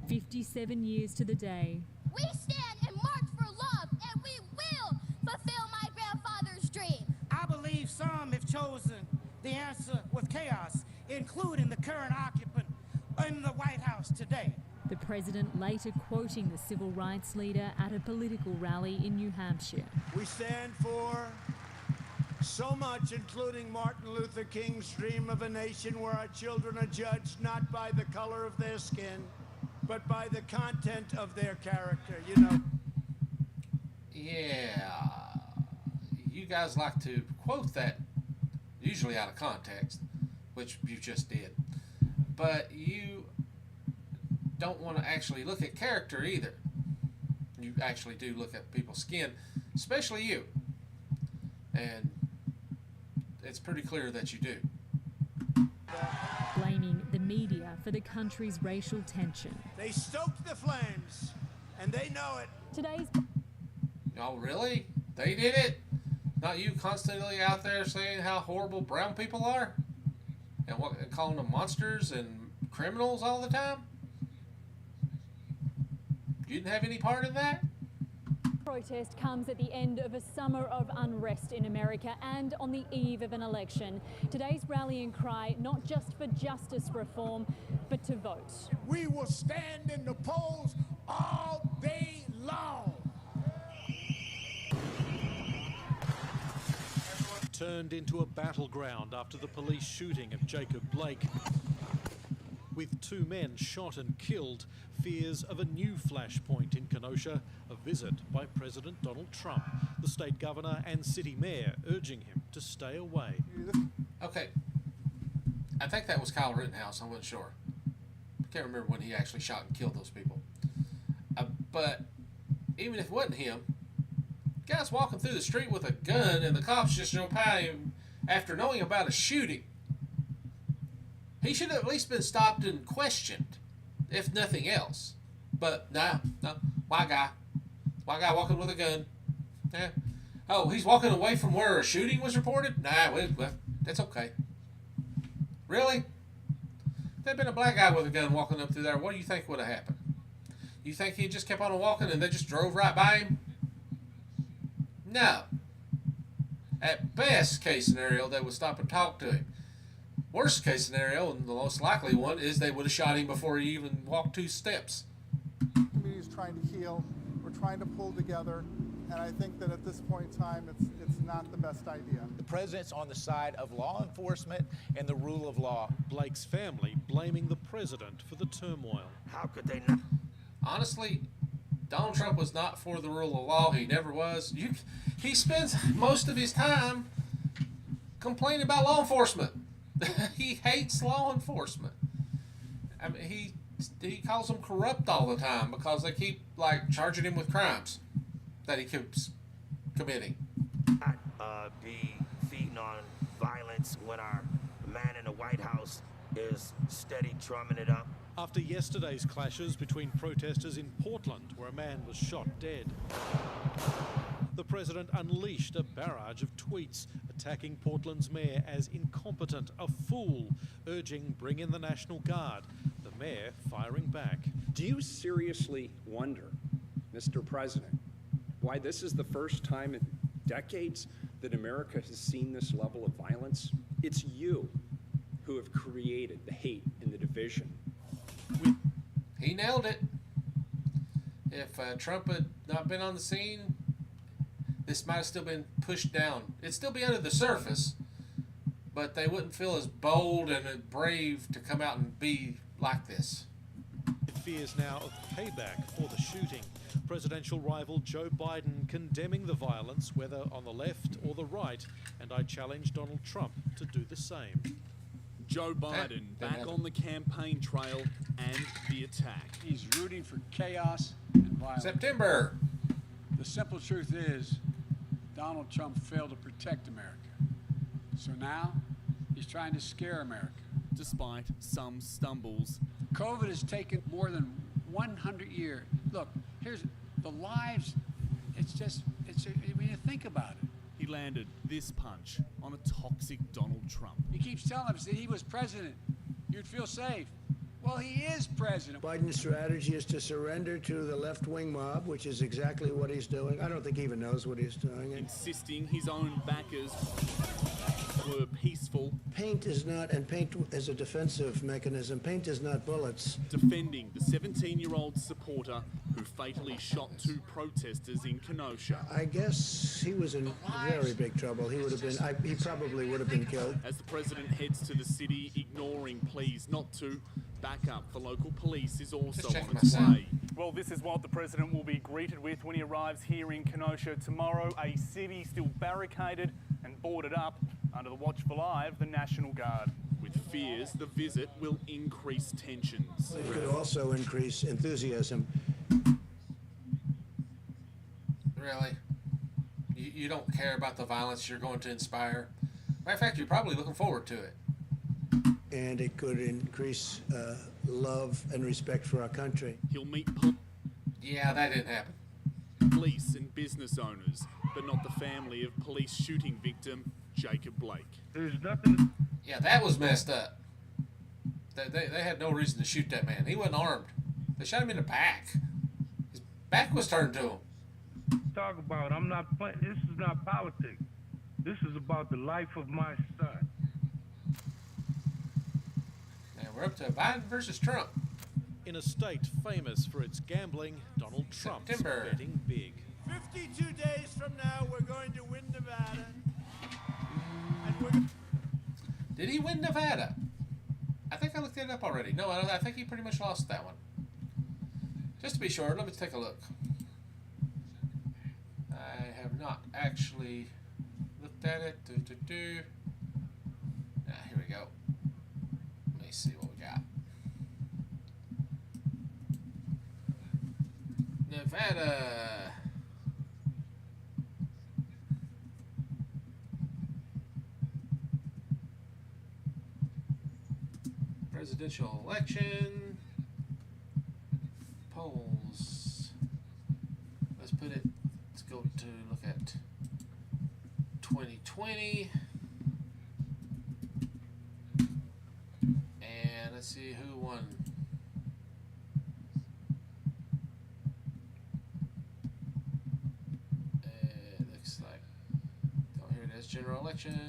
57 years to the day. We stand and march for love, and we will fulfill my grandfather's dream. I believe some have chosen the answer with chaos, including the current occupant in the White House today. The president later quoting the civil rights leader at a political rally in New Hampshire. We stand for so much, including Martin Luther King's dream of a nation where our children are judged not by the color of their skin, but by the content of their character, you know. Yeah, you guys like to quote that, usually out of context, which you just did. But you don't want to actually look at character either. You actually do look at people's skin, especially you. And it's pretty clear that you do. Blaming the media for the country's racial tension. They stoked the flames, and they know it. Today's... Oh, really? They did it? Not you constantly out there saying how horrible brown people are? And calling them monsters and criminals all the time? You didn't have any part in that? Protest comes at the end of a summer of unrest in America and on the eve of an election. Today's rallying cry, not just for justice reform, but to vote. We will stand in the polls all day long. Turned into a battleground after the police shooting of Jacob Blake. With 2 men shot and killed, fears of a new flashpoint in Kenosha, a visit by President Donald Trump. The state governor and city mayor urging him to stay away. Okay. I think that was Kyle Rittenhouse. I wasn't sure. I can't remember when he actually shot and killed those people. But even if it wasn't him, the guy's walking through the street with a gun and the cops just pat him after knowing about a shooting. He should have at least been stopped and questioned, if nothing else. But no, white guy walking with a gun. Yeah. Oh, he's walking away from where a shooting was reported? Nah, well, that's okay. Really? If there'd been a black guy with a gun walking up through there, what do you think would have happened? You think he just kept on walking and they just drove right by him? No. At best case scenario, they would stop and talk to him. Worst case scenario, and the most likely one, is they would have shot him before he even walked 2 steps. The community is trying to heal. We're trying to pull together. And I think that at this point in time, it's not the best idea. The president's on the side of law enforcement and the rule of law. Blake's family blaming the president for the turmoil. How could they not? Honestly, Donald Trump was not for the rule of law. He never was. He spends most of his time complaining about law enforcement. He hates law enforcement. I mean, he calls them corrupt all the time because they keep charging him with crimes that he keeps committing. Be feeding on violence when our man in the White House is steady drumming it up. After yesterday's clashes between protesters in Portland, where a man was shot dead, the president unleashed a barrage of tweets attacking Portland's mayor as incompetent, a fool, urging bring in the National Guard. The mayor firing back. Do you seriously wonder, Mr. President, why this is the first time in decades that America has seen this level of violence? It's you who have created the hate and the division. He nailed it. If Trump had not been on the scene, this might have still been pushed down. It'd still be under the surface, but they wouldn't feel as bold and brave to come out and be like this. With fears now of payback for the shooting. Presidential rival Joe Biden condemning the violence, whether on the left or the right, and I challenge Donald Trump to do the same. Joe Biden back on the campaign trail and the attack. He's rooting for chaos and violence. September. The simple truth is Donald Trump failed to protect America. So now he's trying to scare America. Despite some stumbles. COVID has taken more than 100 years. Look, here's the lives. When you think about it. He landed this punch on a toxic Donald Trump. He keeps telling us that he was president, you'd feel safe. Well, he is president. Biden's strategy is to surrender to the left-wing mob, which is exactly what he's doing. I don't think he even knows what he's doing. Insisting his own backers were peaceful. Paint is not, and paint is a defensive mechanism. Paint is not bullets. Defending the 17-year-old supporter who fatally shot 2 protesters in Kenosha. I guess he was in very big trouble. He would have been, he probably would have been killed. As the president heads to the city, ignoring pleas not to, backup for local police is also on its way. Well, this is what the president will be greeted with when he arrives here in Kenosha tomorrow. A city still barricaded and boarded up under the watchful eye of the National Guard. With fears the visit will increase tensions. It could also increase enthusiasm. Really? You don't care about the violence you're going to inspire? Matter of fact, you're probably looking forward to it. And it could increase love and respect for our country. He'll meet Yeah, that didn't happen. Police and business owners, but not the family of police shooting victim Jacob Blake. There's nothing. Yeah, that was messed up. They had no reason to shoot that man. He wasn't armed. They shot him in the back. His back was turned to him. Talk about, I'm not playing. This is not politics. This is about the life of my son. And we're up to Biden versus Trump. In a state famous for its gambling, Donald Trump's betting big. 52 days from now, we're going to win Nevada. Did he win Nevada? I think I looked it up already. No, I think he pretty much lost that one. Just to be sure, let me take a look. I have not actually looked at it. Here we go. Let me see what we got. Nevada. Presidential election. Polls. Let's go to look at 2020. And let's see who won. It looks like, oh, here it is, general election.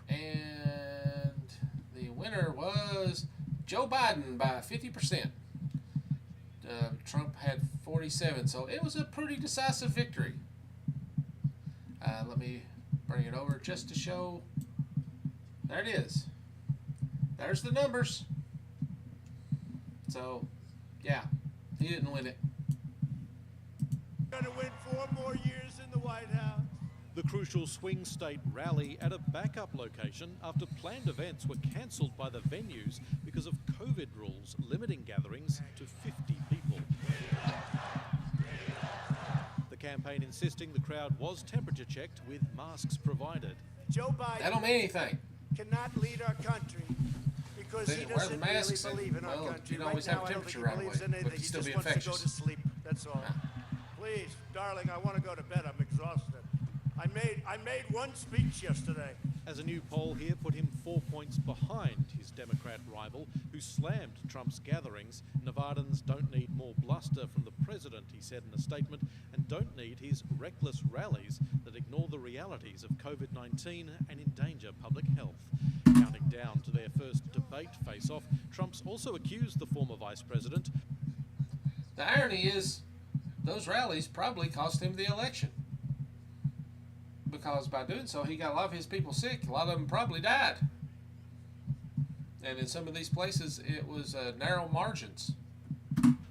And the winner was Joe Biden by 50%. Trump had 47, so it was a pretty decisive victory. Let me bring it over just to show. There it is. There's the numbers. So, yeah, he didn't win it. Going to win 4 more years in the White House. The crucial swing state rally at a backup location after planned events were cancelled by the venues because of COVID rules limiting gatherings to 50 people. The campaign insisting the crowd was temperature checked with masks provided. Joe Biden That don't mean anything. cannot lead our country because They he wear the doesn't masks really and, believe in our well, country. you don't Right always now, have I don't temperature think he right believes away, in anything. but He you still just be wants to go infectious. to sleep. That's all. Please, darling, I want to go to bed. I'm exhausted. I made one speech yesterday. As a new poll here put him 4 points behind his Democrat rival, who slammed Trump's gatherings. Nevadans don't need more bluster from the president, he said in a statement, and don't need his reckless rallies that ignore the realities of COVID-19 and endanger public health. Counting down to their first debate face-off, Trump's also accused the former vice president. The irony is, those rallies probably cost him the election. Because by doing so, he got a lot of his people sick. A lot of them probably died. And in some of these places, it was narrow margins.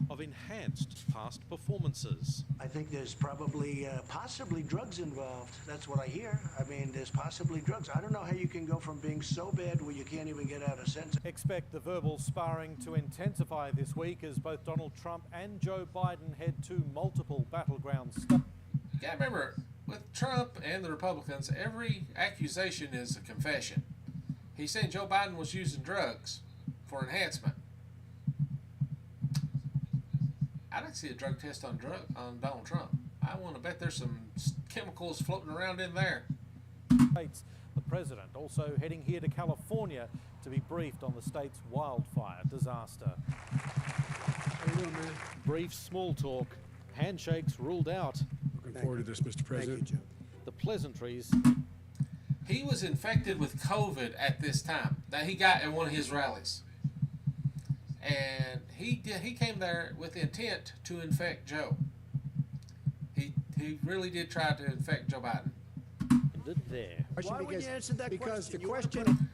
Of enhanced past performances. I think there's probably, possibly drugs involved. That's what I hear. I mean, there's possibly drugs. I don't know how you can go from being so bad where you can't even get out a sentence. Expect the verbal sparring to intensify this week as both Donald Trump and Joe Biden head to multiple battlegrounds. Yeah, remember, with Trump and the Republicans, every accusation is a confession. He's saying Joe Biden was using drugs for enhancement. I'd like to see a drug test on Donald Trump. I want to bet there's some chemicals floating around in there. The president also heading here to California to be briefed on the state's wildfire disaster. How you doing, man? Brief small talk, handshakes ruled out. Looking forward to this, Mr. President. Thank you, Joe. The pleasantries. He was infected with COVID at this time that he got at one of his rallies. And he came there with the intent to infect Joe. He really did try to infect Joe Biden. There. Why would you answer that because question? the question...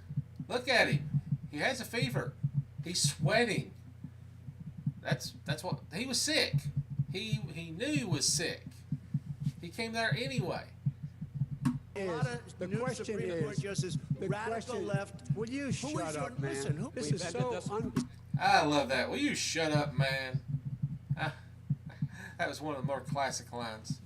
Look at him. He has a fever. He's sweating. That's what he was sick. He knew he was sick. He came there anyway. A lot of The new question Supreme is, Court justice, the radical question, left. will you Who is shut your- up, man? listen, who- This is so I love that. Will you shut up, man? That was one of the more classic lines.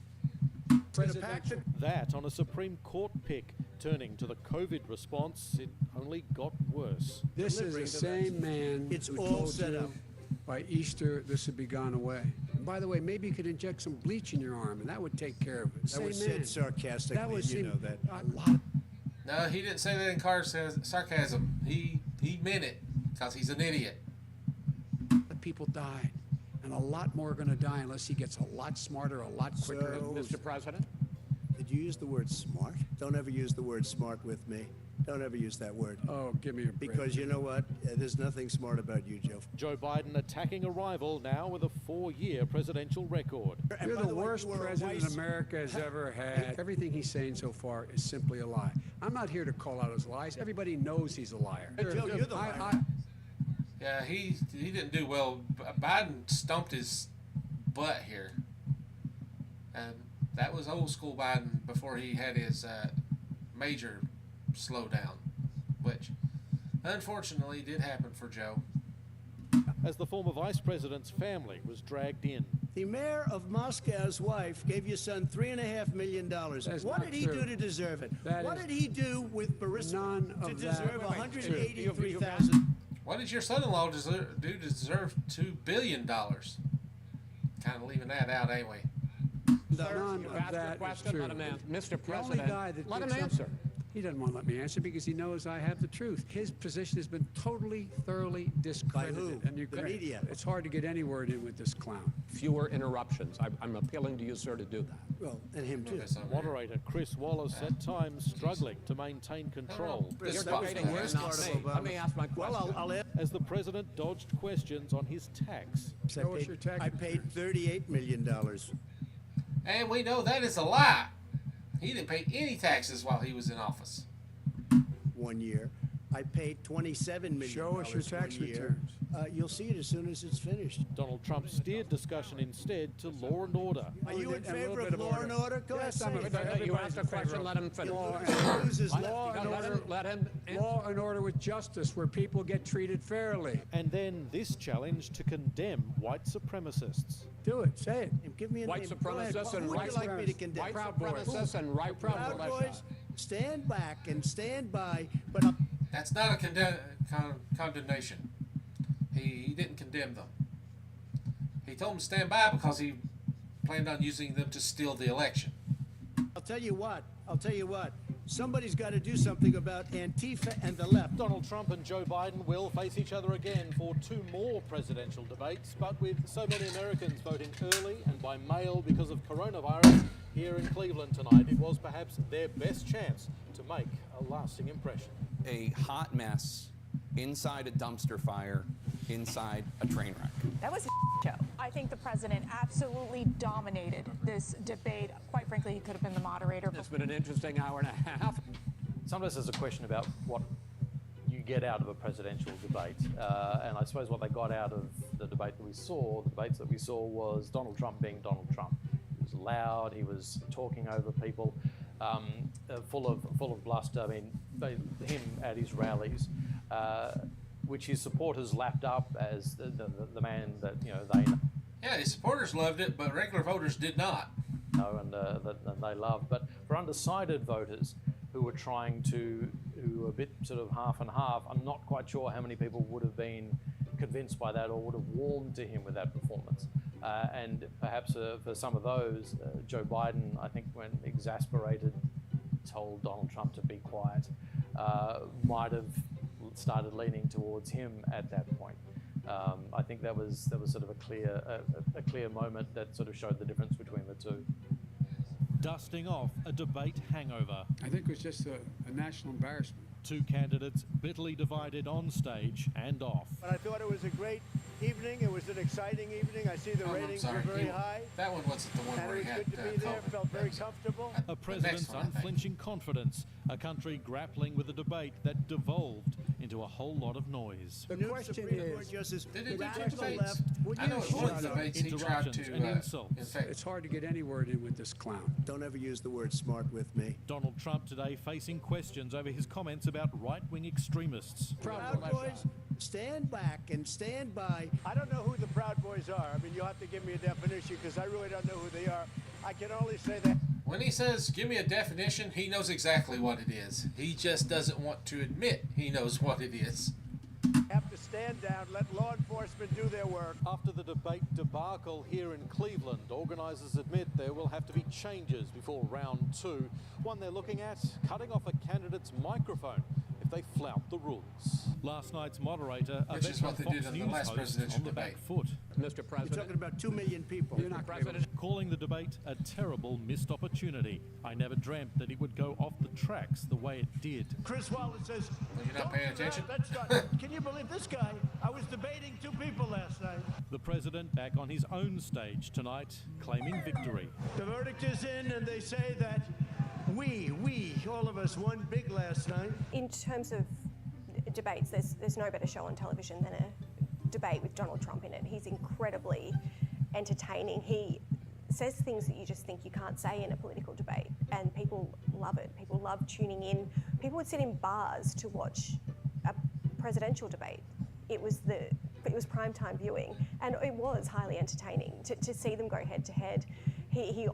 That on a Supreme Court pick. Turning to the COVID response, it only got worse. This is the same man It's who all told set you up. by Easter this would be gone away. And by the way, maybe you could inject some bleach in your arm, and that would take care of it. That was said sarcastically, That was you know that. A lot of No, he didn't say that in sarcasm. He meant it because he's an idiot. people died, and a lot more are going to die unless he gets a lot smarter, a lot quicker. So, Mr. President? Did you use the word smart? Don't ever use the word smart with me. Don't ever use that word. Oh, give me a break. Because you know what? There's nothing smart about you, Joe. Joe Biden attacking a rival now with a 4-year presidential record. You're the worst president America has ever had. Everything he's saying so far is simply a lie. I'm not here to call out his lies. Everybody knows he's a liar. Joe, you're the liar. Yeah, he didn't do well. Biden stumped his butt here. That was old school Biden before he had his major slowdown, which unfortunately did happen for Joe. As the former vice president's family was dragged in. The mayor of Moscow's wife gave your son $3.5 million. What did he do to deserve it? What did he do with Burisma to deserve $183,000? What did your son-in-law do to deserve $2 billion? Kind of leaving that out, ain't we? None of that is true. Mr. President, the only guy that let did him answer. He doesn't want to let me answer because he knows I have the truth. His position has been totally, thoroughly discredited. By who? And The media. It's hard to get any word in with this clown. Fewer interruptions. I'm appealing to you, sir, to do that. Well, and him too. Moderator Chris Wallace at times struggling to maintain control. You're debating here, not me. Let me ask my question. Well, I'll As the president dodged questions on his tax. Show us your tax I paid $38 million. And we know that is a lie. He didn't pay any taxes while he was in office. 1 year. I paid $27 million. Show us your tax 1 year. returns. You'll see it as soon as it's finished. Donald Trump steered discussion instead to law and order. Are you in favor of law and order? Go ahead, say it. You asked a question, let him finish. Law and order with justice, where people get treated fairly. And then this challenge to condemn white supremacists. Do it. Say it. Give me a White name. supremacists and Who would you like me to condemn? white supremacists and right Proud Boys, stand back and stand by. But That's not a condemnation. He didn't condemn them. He told them to stand by because he planned on using them to steal the election. I'll tell you what. Somebody's got to do something about Antifa and the left. Donald Trump and Joe Biden will face each other again for 2 more presidential debates, but with so many Americans voting early and by mail because of coronavirus here in Cleveland tonight, it was perhaps their best chance to make a lasting impression. A hot mess inside a dumpster fire, inside a train wreck. That was a show. I think the president absolutely dominated this debate. Quite frankly, he could have been the moderator. It's been an interesting hour and a half. Sometimes there's a question about what you get out of a presidential debate. And I suppose what they got out of the debate that we saw, the debates that we saw, was Donald Trump being Donald Trump. He was loud, he was talking over people, full of bluster. I mean, him at his rallies, which his supporters lapped up as the man that they know. Yeah, his supporters loved it, but regular voters did not. No, and they loved. But for undecided voters who were who were a bit sort of half and half, I'm not quite sure how many people would have been convinced by that or would have warmed to him with that performance. And perhaps for some of those, Joe Biden, I think, when exasperated, told Donald Trump to be quiet, might have started leaning towards him at that point. I think that was sort of a clear moment that sort of showed the difference between the two. Dusting off a debate hangover. I think it was just a national embarrassment. 2 candidates bitterly divided on stage and off. But I thought it was a great evening. It was an exciting evening. I see the ratings were very high. That one wasn't the one And where it he was had good to be there. Felt very comfortable. A president's unflinching confidence, a country grappling with a debate that devolved into a whole lot of noise. The question is, Did it do radical debates? left, would I you know it was shut up? debates he tried Interruptions to and insults. infect. It's hard to get any word in with this clown. Don't ever use the word smart with me. Donald Trump today facing questions over his comments about right-wing extremists. Proud Boys, stand back and stand by. I don't know who the Proud Boys are. I mean, you'll have to give me a definition because I really don't know who they are. I can only say that. When he says, give me a definition, he knows exactly what it is. He just doesn't want to admit he knows what it is. Have to stand down, let law enforcement do their work. After the debate debacle here in Cleveland, organisers admit there will have to be changes before round 2. One they're looking at, cutting off a candidate's microphone if they flout the rules. Last night's moderator, a Which is what they veteran did Fox in the News last host, presidential on the back debate. foot. Mr. President. You're talking about 2 million people. You're not President. Calling the debate a terrible missed opportunity. I never dreamt that it would go off the tracks the way it did. Chris Wallace says, Well, you're not paying attention? That's not, can you believe this guy? I was debating 2 people last night. The president back on his own stage tonight, claiming victory. The verdict is in, and they say that we, all of us, won big last night. In terms of debates, there's no better show on television than a debate with Donald Trump in it. He's incredibly entertaining. He says things that you just think you can't say in a political debate, and people love it. People love tuning in. People would sit in bars to watch a presidential debate. It was primetime viewing, and it was highly entertaining to see them go head to head. He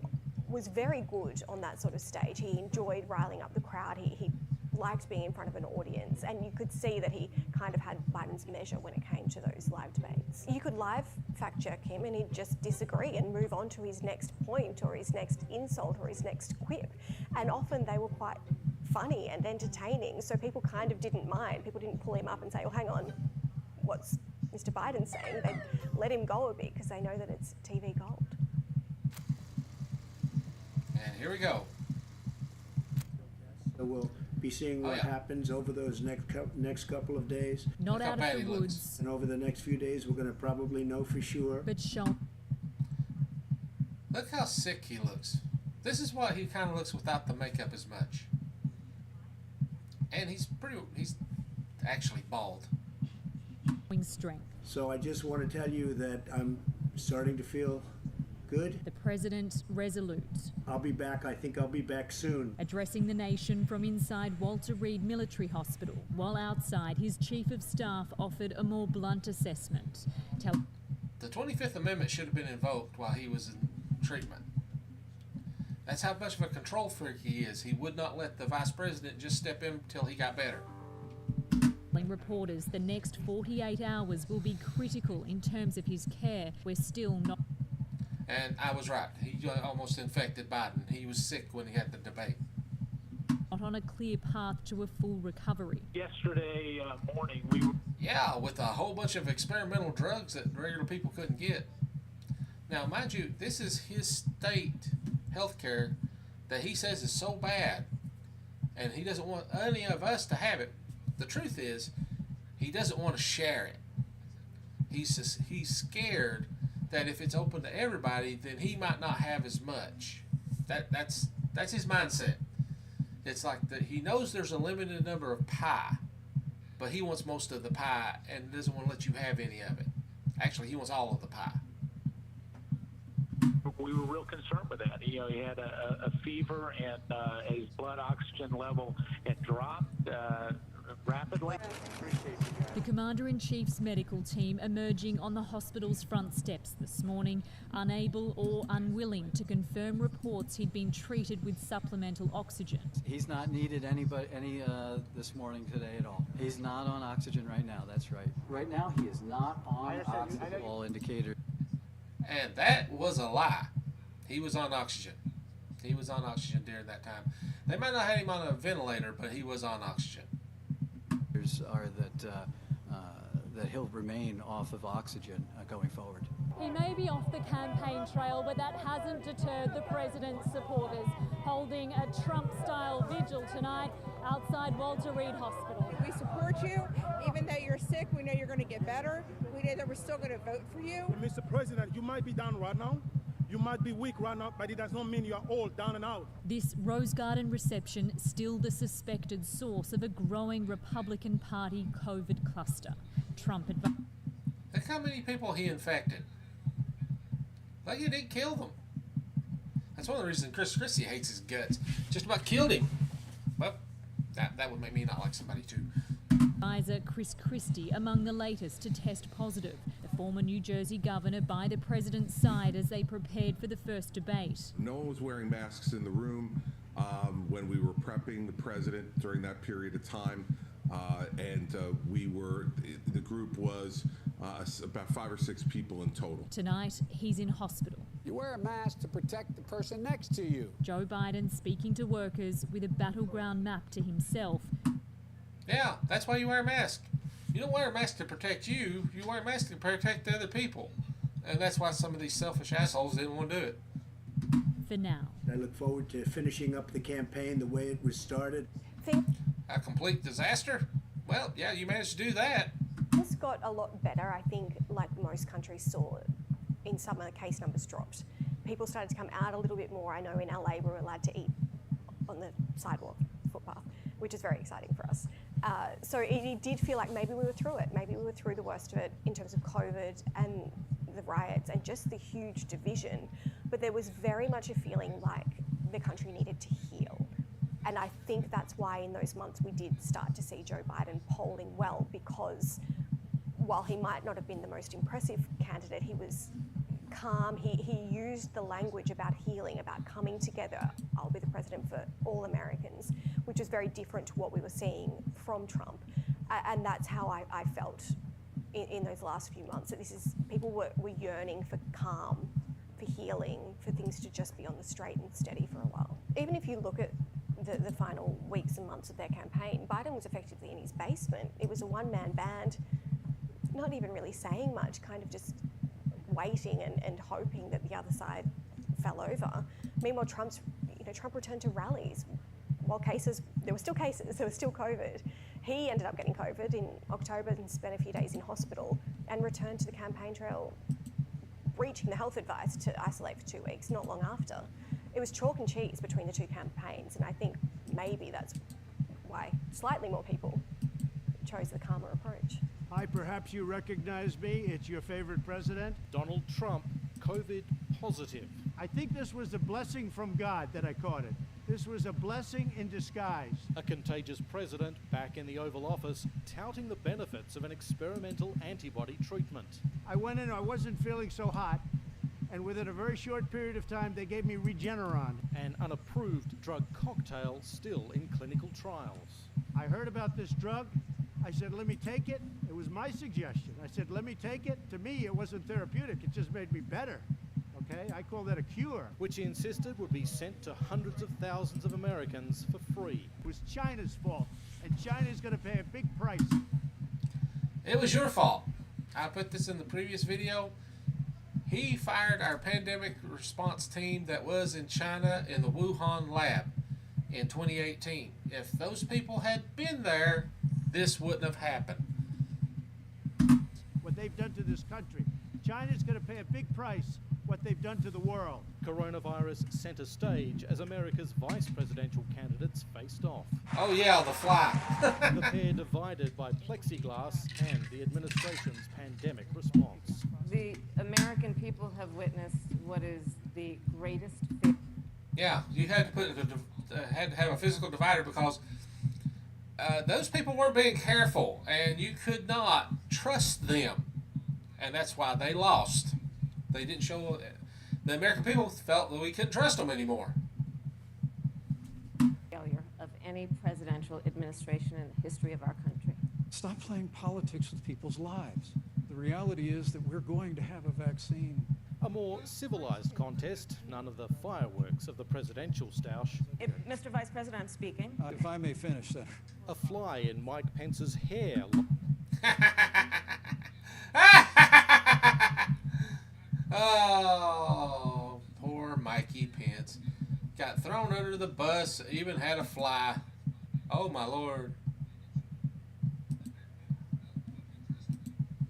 was very good on that sort of stage. He enjoyed riling up the crowd. He liked being in front of an audience, and you could see that he kind of had Biden's measure when it came to those live debates. You could live fact check him and he'd just disagree and move on to his next point or his next insult or his next quip, and often they were quite funny and entertaining, so people kind of didn't mind. People didn't pull him up and say, oh, hang on, what's Mr. Biden saying? They'd let him go a bit because they know that it's TV gold. And here we go. So we'll be seeing what happens over those next couple of days. Not out of the woods. And over the next few days, we're going to probably know for sure. But Sean. Look how sick he looks. This is why he kind of looks without the makeup as much. And he's actually bald. Strength. So I just want to tell you that I'm starting to feel good. The president resolute. I'll be back. I think I'll be back soon. Addressing the nation from inside Walter Reed Military Hospital, while outside his chief of staff offered a more blunt assessment. The 25th Amendment should have been invoked while he was in treatment. That's how much of a control freak he is. He would not let the vice president just step in until he got better. Reporters, the next 48 hours will be critical in terms of his care. We're still not. And I was right. He almost infected Biden. He was sick when he had the debate. Not on a clear path to a full recovery. Yesterday morning, we were... Yeah, with a whole bunch of experimental drugs that regular people couldn't get. Now, mind you, this is his state health care that he says is so bad, and he doesn't want any of us to have it. The truth is, he doesn't want to share it. He's scared that if it's open to everybody, then he might not have as much. That's his mindset. It's like he knows there's a limited number of pie, but he wants most of the pie and doesn't want to let you have any of it. Actually, he wants all of the pie. We were real concerned with that. He had a fever, and his blood oxygen level had dropped rapidly. The Commander-in-Chief's medical team emerging on the hospital's front steps this morning, unable or unwilling to confirm reports he'd been treated with supplemental oxygen. He's not needed any this morning today at all. He's not on oxygen right now, that's right. Right now he is not on oxygen. All indicators. And that was a lie. He was on oxygen. He was on oxygen during that time. They might not have him on a ventilator, but he was on oxygen. Are that he'll remain off of oxygen going forward. He may be off the campaign trail, but that hasn't deterred the president's supporters, holding a Trump-style vigil tonight outside Walter Reed Hospital. We support you. Even though you're sick, we know you're going to get better. We know that we're still going to vote for you. Mr. President, you might be down right now. You might be weak right now, but it does not mean you are all down and out. This Rose Garden reception still the suspected source of a growing Republican Party COVID cluster. Trump advised. Look how many people he infected. Like he didn't kill them. That's one of the reasons Chris Christie hates his guts. Just about killed him. Well, that would make me not like somebody too. Advisor Chris Christie among the latest to test positive. The former New Jersey governor by the president's side as they prepared for the first debate. No one was wearing masks in the room when we were prepping the president during that period of time. The group was about 5 or 6 people in total. Tonight, he's in hospital. You wear a mask to protect the person next to you. Joe Biden speaking to workers with a battleground map to himself. Yeah, that's why you wear a mask. You don't wear a mask to protect you. You wear a mask to protect other people. And that's why some of these selfish assholes didn't want to do it. For now. I look forward to finishing up the campaign the way it was started. A complete disaster? Well, yeah, you managed to do that. This got a lot better, I think, like most countries saw. In summer, case numbers dropped. People started to come out a little bit more. I know in LA we were allowed to eat on the sidewalk, footpath, which is very exciting for us. So it did feel like maybe we were through it. Maybe we were through the worst of it in terms of COVID and the riots and just the huge division. But but there was very much a feeling like the country needed to heal. And I think that's why in those months we did start to see Joe Biden polling well, because while he might not have been the most impressive candidate, he was calm. He used the language about healing, about coming together. I'll be the president for all Americans, which is very different to what we were seeing from Trump. And that's how I felt in those last few months, that people were yearning for calm, for healing, for things to just be on the straight and steady for a while. Even if you look at the final weeks and months of their campaign, Biden was effectively in his basement. It was a one-man band, not even really saying much, kind of just waiting and hoping that the other side fell over. Meanwhile, Trump returned to rallies. While there were still cases, there was still COVID. He ended up getting COVID in October and spent a few days in hospital and returned to the campaign trail, breaching the health advice to isolate for 2 weeks, not long after. It was chalk and cheese between the two campaigns, and I think maybe that's why slightly more people chose the calmer approach. Hi, perhaps you recognize me. It's your favorite president. Donald Trump, COVID positive. I think this was a blessing from God that I caught it. This was a blessing in disguise. A contagious president back in the Oval Office touting the benefits of an experimental antibody treatment. I went in, I wasn't feeling so hot, and within a very short period of time, they gave me Regeneron. An unapproved drug cocktail still in clinical trials. I heard about this drug. I said, let me take it. It was my suggestion. I said, let me take it. To me, it wasn't therapeutic. It just made me better. Okay? I call that a cure. Which he insisted would be sent to hundreds of thousands of Americans for free. It was China's fault, and China's going to pay a big price. It was your fault. I put this in the previous video. He fired our pandemic response team that was in China in the Wuhan lab in 2018. If those people had been there, this wouldn't have happened. What they've done to this country. China's going to pay a big price, what they've done to the world. Coronavirus center stage as America's vice presidential candidates faced off. Oh yeah, the fly. The pair divided by plexiglass and the administration's pandemic response. The American people have witnessed what is the greatest fear. Yeah, you had to had to have a physical divider because those people weren't being careful, and you could not trust them, and that's why they lost. They didn't show. The American people felt that we couldn't trust them anymore. Failure of any presidential administration in the history of our country. Stop playing politics with people's lives. The reality is that we're going to have a vaccine. A more civilized contest, none of the fireworks of the presidential stoush. Mr. Vice President, I'm speaking. If I may finish, Senator. A fly in Mike Pence's hair. Oh, poor Mikey Pence. Got thrown under the bus, even had a fly. Oh, my Lord.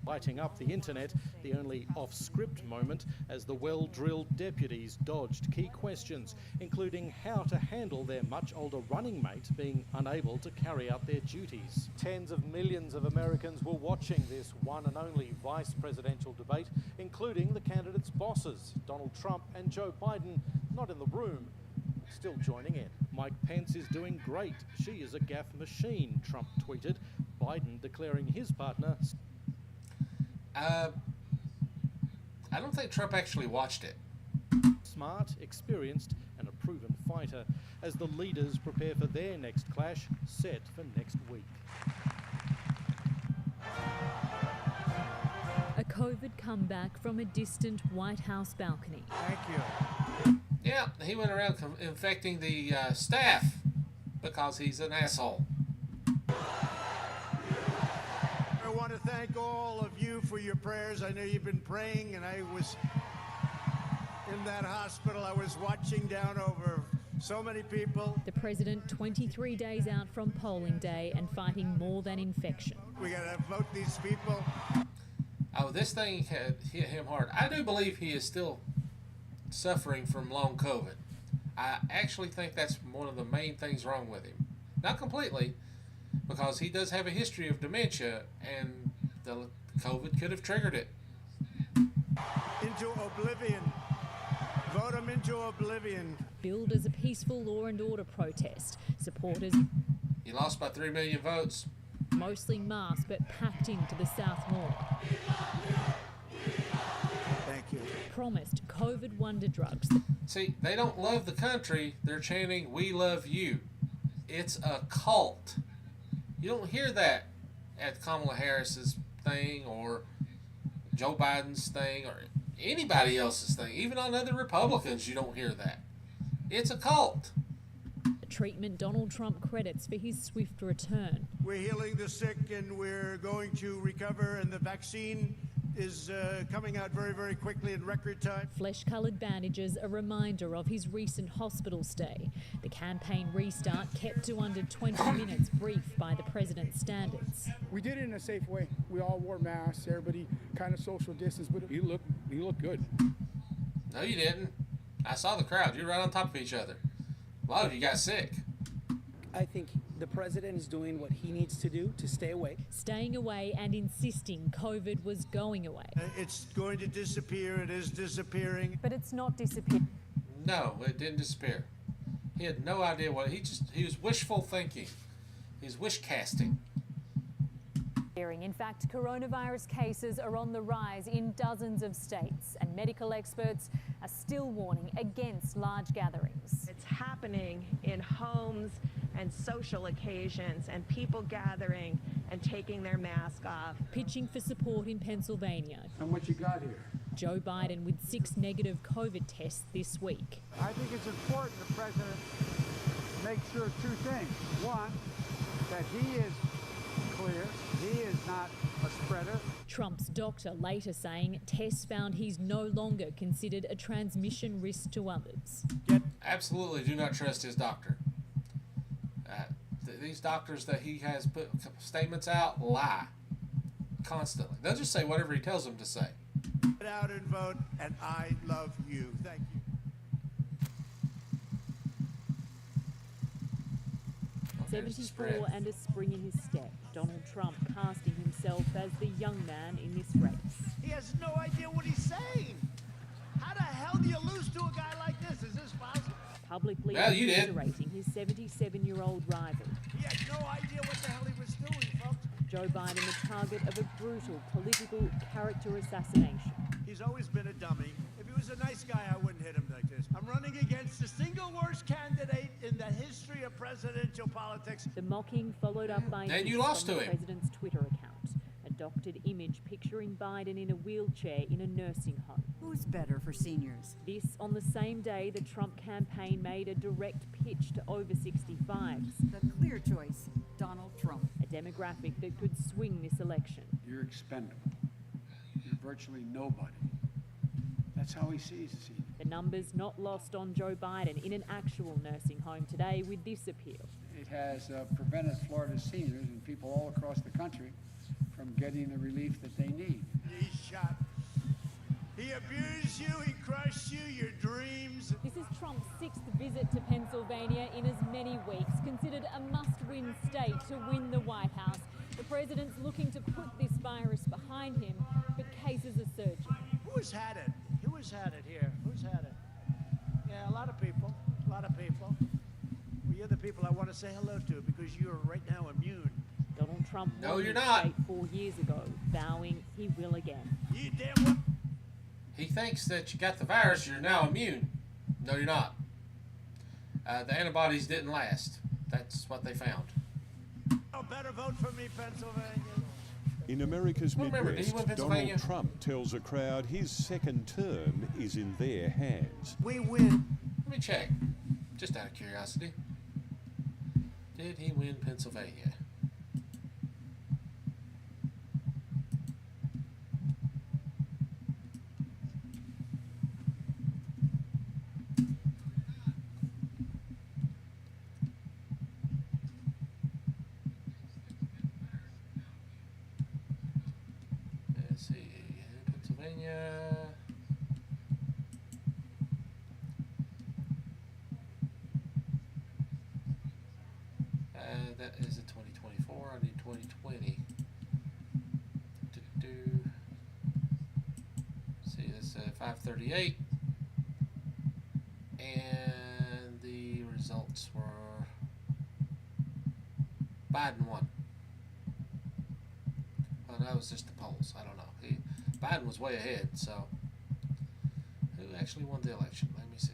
Lighting up the internet, the only off-script moment as the well-drilled deputies dodged key questions, including how to handle their much older running mate being unable to carry out their duties. Tens of millions of Americans were watching this one and only vice presidential debate, including the candidates' bosses, Donald Trump and Joe Biden, not in the room, still joining in. Mike Pence is doing great. She is a gaffe machine, Trump tweeted, Biden declaring his partner. I don't think Trump actually watched it. Smart, experienced, and a proven fighter as the leaders prepare for their next clash, set for next week. A COVID comeback from a distant White House balcony. Thank you. Yeah, he went around infecting the staff because he's an asshole. I want to thank all of you for your prayers. I know you've been praying, and I was in that hospital. I was watching down over so many people. The president 23 days out from polling day and fighting more than infection. We got to vote these people. Oh, this thing had hit him hard. I do believe he is still suffering from long COVID. I actually think that's one of the main things wrong with him. Not completely, because he does have a history of dementia, and the COVID could have triggered it. Into oblivion. Vote them into oblivion. Billed as a peaceful law and order protest, supporters, He lost by 3 million votes. mostly masked but packed into the South Mall, Thank you. promised COVID wonder drugs. See, they don't love the country. They're chanting, "We love you." It's a cult. You don't hear that at Kamala Harris's thing or Joe Biden's thing or anybody else's thing. Even on other Republicans, you don't hear that. It's a cult. A treatment Donald Trump credits for his swift return. We're healing the sick and we're going to recover, and the vaccine is coming out very, very quickly in record time. Flesh-coloured bandages, a reminder of his recent hospital stay. The campaign restart kept to under 20 minutes brief by the president's standards. We did it in a safe way. We all wore masks, everybody kind of social distance, but You look good. No, you didn't. I saw the crowd. You were right on top of each other. A lot of you got sick. I think the president is doing what he needs to do to stay away. Staying away and insisting COVID was going away. It's going to disappear. It is disappearing. But it's not disappearing. No, it didn't disappear. He had no idea what he was wishful thinking. He's wish casting. In fact, coronavirus cases are on the rise in dozens of states, and medical experts are still warning against large gatherings. It's happening in homes and social occasions and people gathering and taking their mask off. Pitching for support in Pennsylvania. And what you got here? Joe Biden with 6 negative COVID tests this week. I think it's important the president makes sure two things. One, that he is clear, he is not a spreader. Trump's doctor later saying tests found he's no longer considered a transmission risk to others. Absolutely do not trust his doctor. These doctors that he has put statements out lie constantly. They'll just say whatever he tells them to say. Get out and vote, and I love you. Thank you. 74 and a spring in his step. Donald Trump casting himself as the young man in this race. He has no idea what he's saying. How the hell do you lose to a guy like this? Is this possible? Publicly Well, you did. commiserating his 77-year-old rival. He had no idea what the hell he was doing, folks. Joe Biden, the target of a brutal political character assassination. He's always been a dummy. If he was a nice guy, I wouldn't hit him like this. I'm running against the single worst candidate in the history of presidential politics. The mocking followed up by And you hits lost from to the him. president's Twitter account. A doctored image picturing Biden in a wheelchair in a nursing home. Who's better for seniors? This on the same day the Trump campaign made a direct pitch to over 65s. The clear choice, Donald Trump. A demographic that could swing this election. You're expendable. You're virtually nobody. That's how he sees us. The numbers not lost on Joe Biden in an actual nursing home today with this appeal. It has prevented Florida seniors and people all across the country from getting the relief that they need. He shot. He abused you. He crushed you. Your dreams. This is Trump's 6th visit to Pennsylvania in as many weeks, considered a must-win state to win the White House. The president's looking to put this virus behind him, but cases are surging. Who's had it? Who's had it here? Who's had it? Yeah, a lot of people. A lot of people. Well, you're the people I want to say hello to because you're right now immune. Donald Trump No, won you're the not. state 4 years ago, vowing he will again. You damn well. He thinks that you got the virus, you're now immune. No, you're not. The antibodies didn't last. That's what they found. Oh, better vote for me, Pennsylvania. In America's Well, remember, did he Midwest, win Pennsylvania? Donald Trump tells a crowd his second term is in their hands. We win. Let me check. Just out of curiosity. Did he win Pennsylvania? Let's see. Pennsylvania. That is a 2024. I need 2020. See, that's 538. and the results were Biden won. Well, that was just the polls. I don't know. Biden was way ahead, so who actually won the election? Let me see.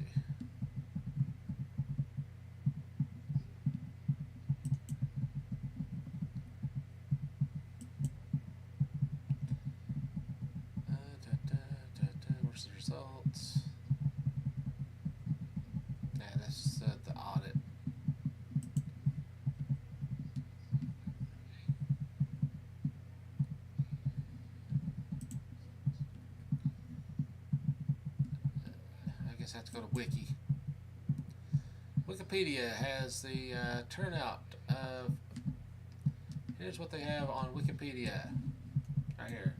Where's the results? Yeah, that's the audit. I guess I have to go to Wiki. Wikipedia has the turnout of. Here's what they have on Wikipedia. Right here.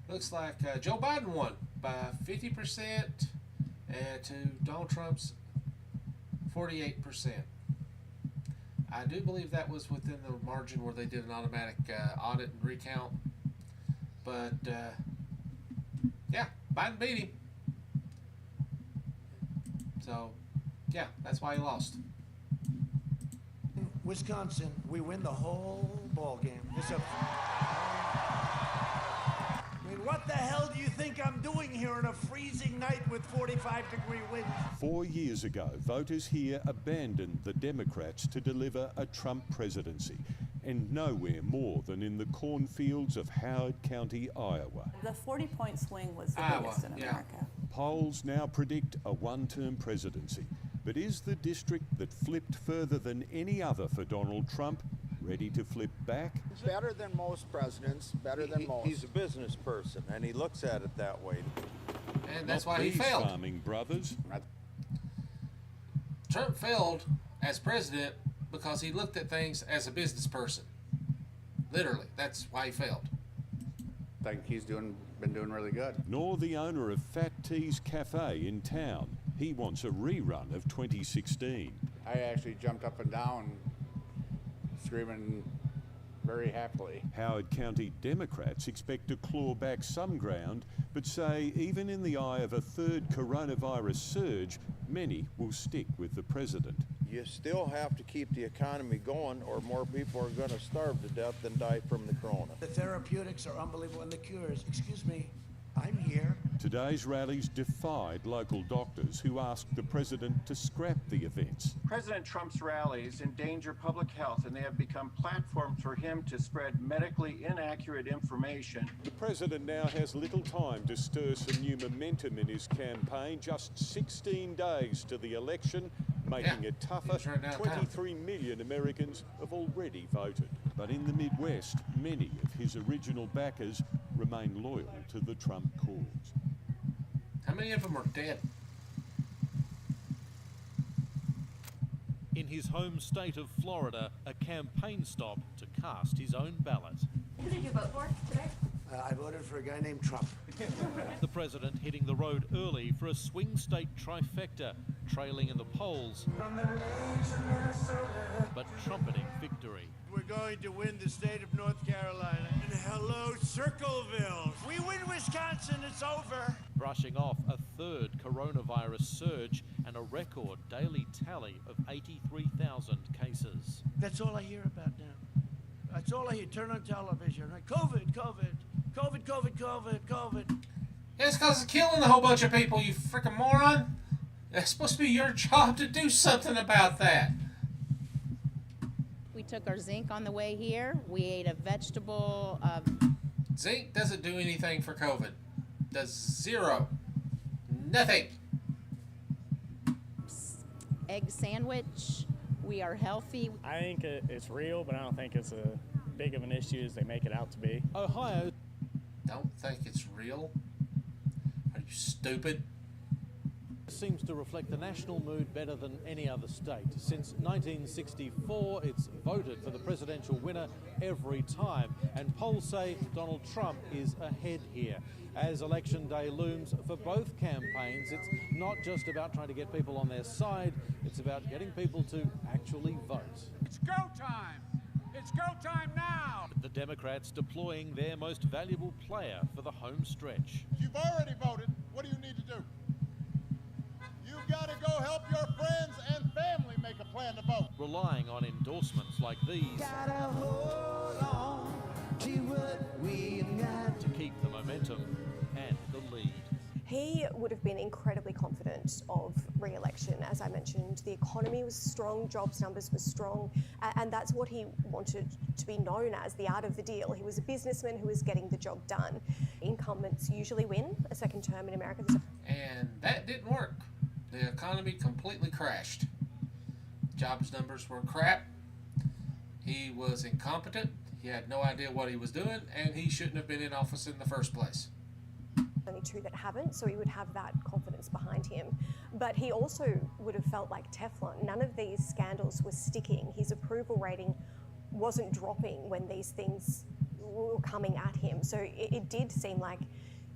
Looks like Joe Biden won by 50% to Donald Trump's 48%. I do believe that was within the margin where they did an automatic audit and recount. But yeah, Biden beat him. So yeah, that's why he lost. Wisconsin, we win the whole ball game. I mean, what the hell do you think I'm doing here on a freezing night with 45-degree winds? 4 years ago, voters here abandoned the Democrats to deliver a Trump presidency, and nowhere more than in the cornfields of Howard County, Iowa. The 40-point swing was the biggest in America. Polls now predict a one-term presidency. But is the district that flipped further than any other for Donald Trump ready to flip back? Better than most presidents, better than most. He's a business person, and he looks at it that way. And that's Not why he these failed. farming brothers. Trump failed as president because he looked at things as a business person. Literally, that's why he failed. I think he's been doing really good. Nor the owner of Fat T's Cafe in town. He wants a rerun of 2016. I actually jumped up and down, screaming very happily. Howard County Democrats expect to claw back some ground, but say even in the eye of a third coronavirus surge, many will stick with the president. You still have to keep the economy going, or more people are going to starve to death than die from the corona. The therapeutics are unbelievable, and the cures. Excuse me, I'm here. Today's rallies defied local doctors who asked the president to scrap the events. President Trump's rallies endanger public health, and they have become platforms for him to spread medically inaccurate information. The president now has little time to stir some new momentum in his campaign. Just 16 days to the election, making it tougher. 23 million Americans have already voted. But in the Midwest, many of his original backers remain loyal to the Trump cause. How many of them are dead? In his home state of Florida, a campaign stop to cast his own ballot. Who did you vote for today? I voted for a guy named Trump. The president hitting the road early for a swing state trifecta, trailing in the polls, but trumpeting victory. We're going to win the state of North Carolina. And hello, Circleville. We win Wisconsin, it's over. Brushing off a third coronavirus surge and a record daily tally of 83,000 cases. That's all I hear about now. That's all I hear. Turn on television. Right? COVID, COVID, COVID, COVID, COVID, COVID. Yeah, it's because it's killing a whole bunch of people, you freaking moron. It's supposed to be your job to do something about that. We took our zinc on the way here. We ate a vegetable. Zinc doesn't do anything for COVID. Does zero. Nothing. Egg sandwich. We are healthy. I think it's real, but I don't think it's a big of an issue as they make it out to be. Ohio. Don't think it's real? Are you stupid? Seems to reflect the national mood better than any other state. Since 1964, it's voted for the presidential winner every time, and polls say Donald Trump is ahead here. As election day looms for both campaigns, it's not just about trying to get people on their side, it's about getting people to actually vote. It's go time! It's go time now! The Democrats deploying their most valuable player for the home stretch. You've already voted. What do you need to do? You've got to go help your friends and family make a plan to vote. Relying on endorsements like these Gotta hold on to what we got. to keep the momentum and the lead. He would have been incredibly confident of re-election. As I mentioned, the economy was strong, jobs numbers were strong, and that's what he wanted to be known as, the art of the deal. He was a businessman who was getting the job done. Incumbents usually win a second term in America. And that didn't work. The economy completely crashed. Jobs numbers were crap. He was incompetent. He had no idea what he was doing, and he shouldn't have been in office in the first place. Only two that haven't, so he would have that confidence behind him. But he also would have felt like Teflon. None of these scandals were sticking. His approval rating wasn't dropping when these things were coming at him. So it did seem like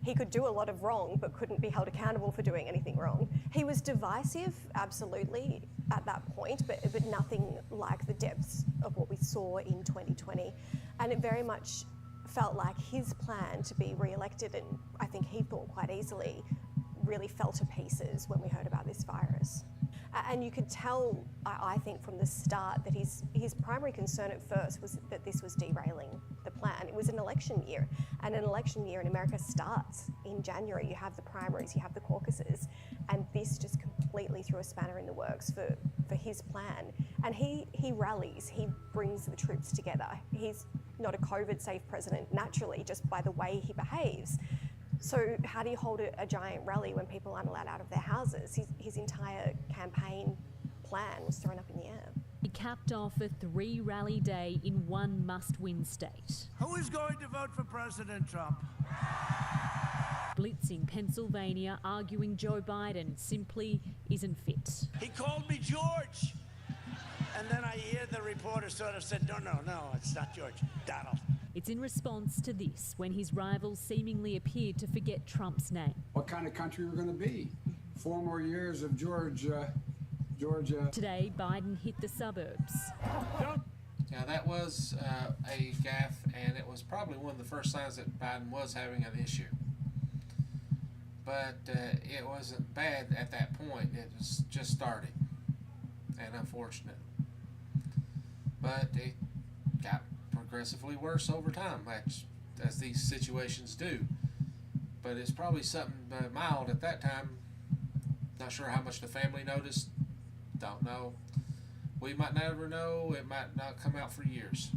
he could do a lot of wrong, but couldn't be held accountable for doing anything wrong. He was divisive, absolutely, at that point, but nothing like the depths of what we saw in 2020. And it very much felt like his plan to be re-elected, and I think he thought quite easily, really fell to pieces when we heard about this virus. And you could tell, I think, from the start that his primary concern at first was that this was derailing the plan. It was an election year, and an election year in America starts in January. You have the primaries, you have the caucuses, and this just completely threw a spanner in the works for his plan. And he rallies, he brings the troops together. He's not a COVID-safe president naturally, just by the way he behaves. So how do you hold a giant rally when people aren't allowed out of their houses? His entire campaign plan was thrown up in the air. He capped off a 3-rally day in one must-win state. Who is going to vote for President Trump? Blitzing Pennsylvania, arguing Joe Biden simply isn't fit. He called me George. And then I hear the reporter sort of said, no, it's not George, Donald. It's in response to this when his rivals seemingly appeared to forget Trump's name. What kind of country we're going to be? 4 more years of Georgia. Today, Biden hit the suburbs. Now that was a gaffe, and it was probably one of the first signs that Biden was having an issue. But it wasn't bad at that point. It was just starting, and unfortunate. But it got progressively worse over time, as these situations do. But it's probably something mild at that time. Not sure how much the family noticed. Don't know. We might never know. It might not come out for years.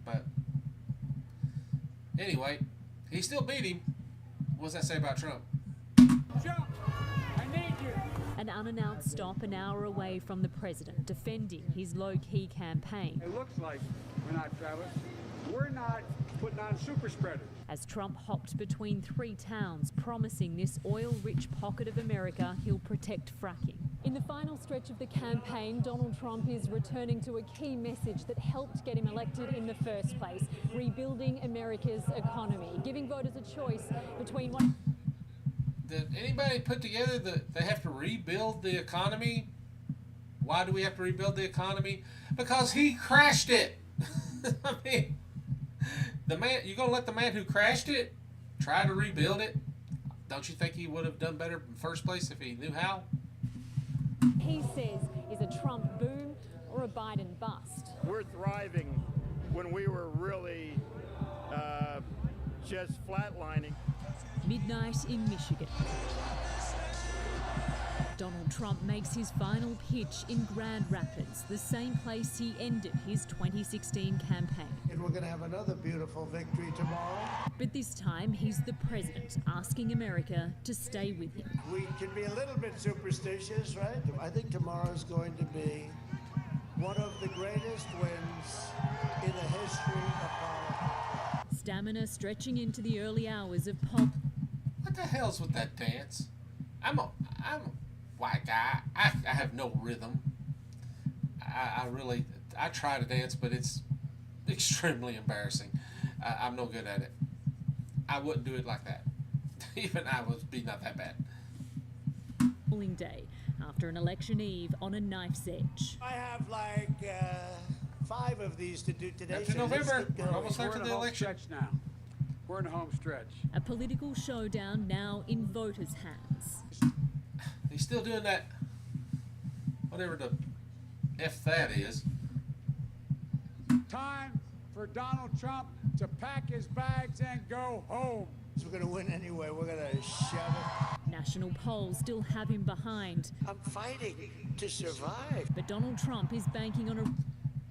But anyway, he still beat him. What does that say about Trump? Trump, I need you. An unannounced stop an hour away from the president, defending his low-key campaign. It looks like we're not, Travis. We're not putting on super spreaders. As Trump hopped between 3 towns, promising this oil-rich pocket of America he'll protect fracking. In the final stretch of the campaign, Donald Trump is returning to a key message that helped get him elected in the first place: rebuilding America's economy, giving voters a choice between what... Did anybody put together that they have to rebuild the economy? Why do we have to rebuild the economy? Because he crashed it. I mean, the man, you're going to let the man who crashed it try to rebuild it? Don't you think he would have done better in the first place if he knew how? He says is a Trump boom or a Biden bust. We're thriving when we were really just flatlining. Midnight in Michigan. Donald Trump makes his final pitch in Grand Rapids, the same place he ended his 2016 campaign. And we're going to have another beautiful victory tomorrow. But this time, he's the president, asking America to stay with him. We can be a little bit superstitious, right? I think tomorrow's going to be one of the greatest wins in the history of politics. Stamina stretching into the early hours of pop. What the hell's with that dance? I'm a white guy. I have no rhythm. I try to dance, but it's extremely embarrassing. I'm no good at it. I wouldn't do it like that. Even I would be not that bad. Polling day after an election eve on a knife's edge. I have like 5 of these to do today. After November, we're almost there to the election. Now. We're in a home stretch. A political showdown now in voters' hands. He's still doing that whatever the F that is. Time for Donald Trump to pack his bags and go home. We're going to win anyway. We're going to shove it. National polls still have him behind. I'm fighting to survive. But Donald Trump is banking on a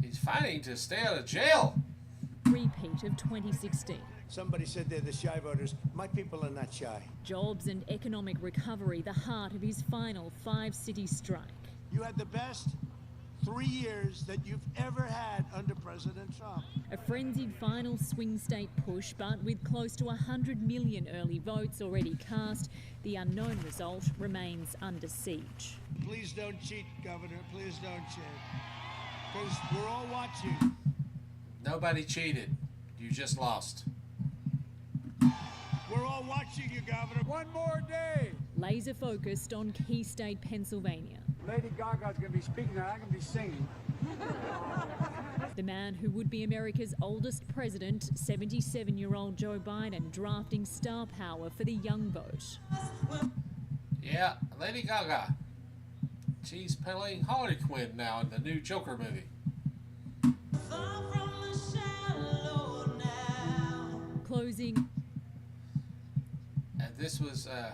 He's fighting to stay out of jail. repeat of 2016. Somebody said they're the shy voters. My people are not shy. Jobs and economic recovery, the heart of his final 5-city strike. You had the best 3 years that you've ever had under President Trump. A frenzied final swing state push, but with close to 100 million early votes already cast, the unknown result remains under siege. Please don't cheat, Governor. Please don't cheat. Because we're all watching. Nobody cheated. You just lost. We're all watching you, Governor. One more day. Laser focused on key state Pennsylvania. Lady Gaga's going to be speaking, and I'm going to be singing. The man who would be America's oldest president, 77-year-old Joe Biden, drafting star power for the young vote. Yeah, Lady Gaga. She's playing Harley Quinn now in the new Joker movie. Closing. And this was the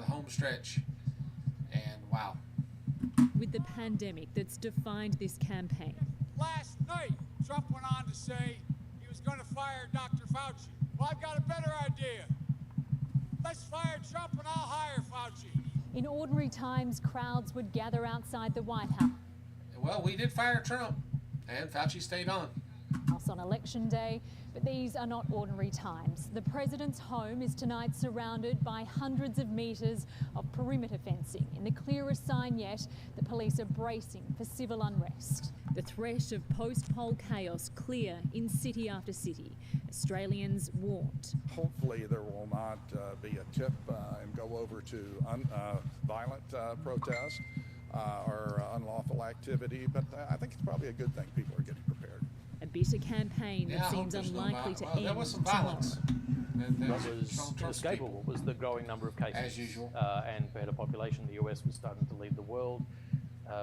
home stretch. And wow. With the pandemic that's defined this campaign. Last night, Trump went on to say he was going to fire Dr. Fauci. Well, I've got a better idea. Let's fire Trump and I'll hire Fauci. In ordinary times, crowds would gather outside the White House. Well, we did fire Trump, and Fauci stayed on. On election day, but these are not ordinary times. The president's home is tonight surrounded by hundreds of metres of perimeter fencing. In the clearest sign yet, the police are bracing for civil unrest. The threat of post-poll chaos clear in city after city. Australians warned. Hopefully there will not be a tip and go over to violent protest or unlawful activity, but I think it's probably a good thing people are getting prepared. A bitter campaign that seems unlikely to end. There was some violence. What was inescapable was the growing number of cases. As usual. And per head of population, the US was starting to lead the world.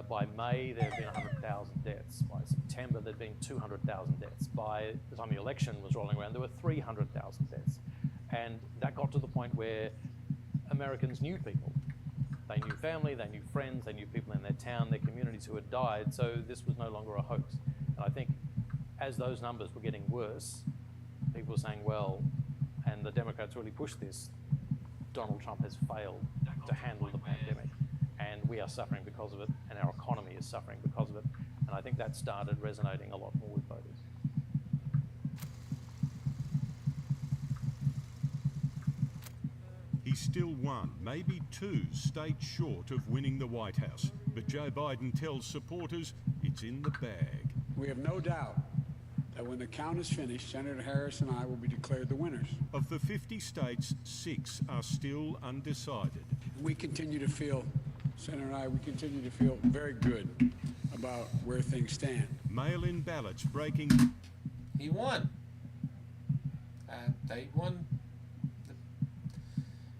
By May, there had been 100,000 deaths. By September, there had been 200,000 deaths. By the time the election was rolling around, there were 300,000 deaths. And that got to the point where Americans knew people. They knew family, they knew friends, they knew people in their town, their communities who had died. So this was no longer a hoax. And I think as those numbers were getting worse, people were saying, well, and the Democrats really pushed this, Donald Trump has failed to handle the pandemic, and we are suffering because of it, and our economy is suffering because of it. And I think that started resonating a lot more with voters. He's still one, maybe two states short of winning the White House. But Joe Biden tells supporters it's in the bag. We have no doubt that when the count is finished, Senator Harris and I will be declared the winners. Of the 50 states, 6 are still undecided. We continue to feel, Senator and I, we continue to feel very good about where things stand. Mail-in ballots breaking. He won. They won.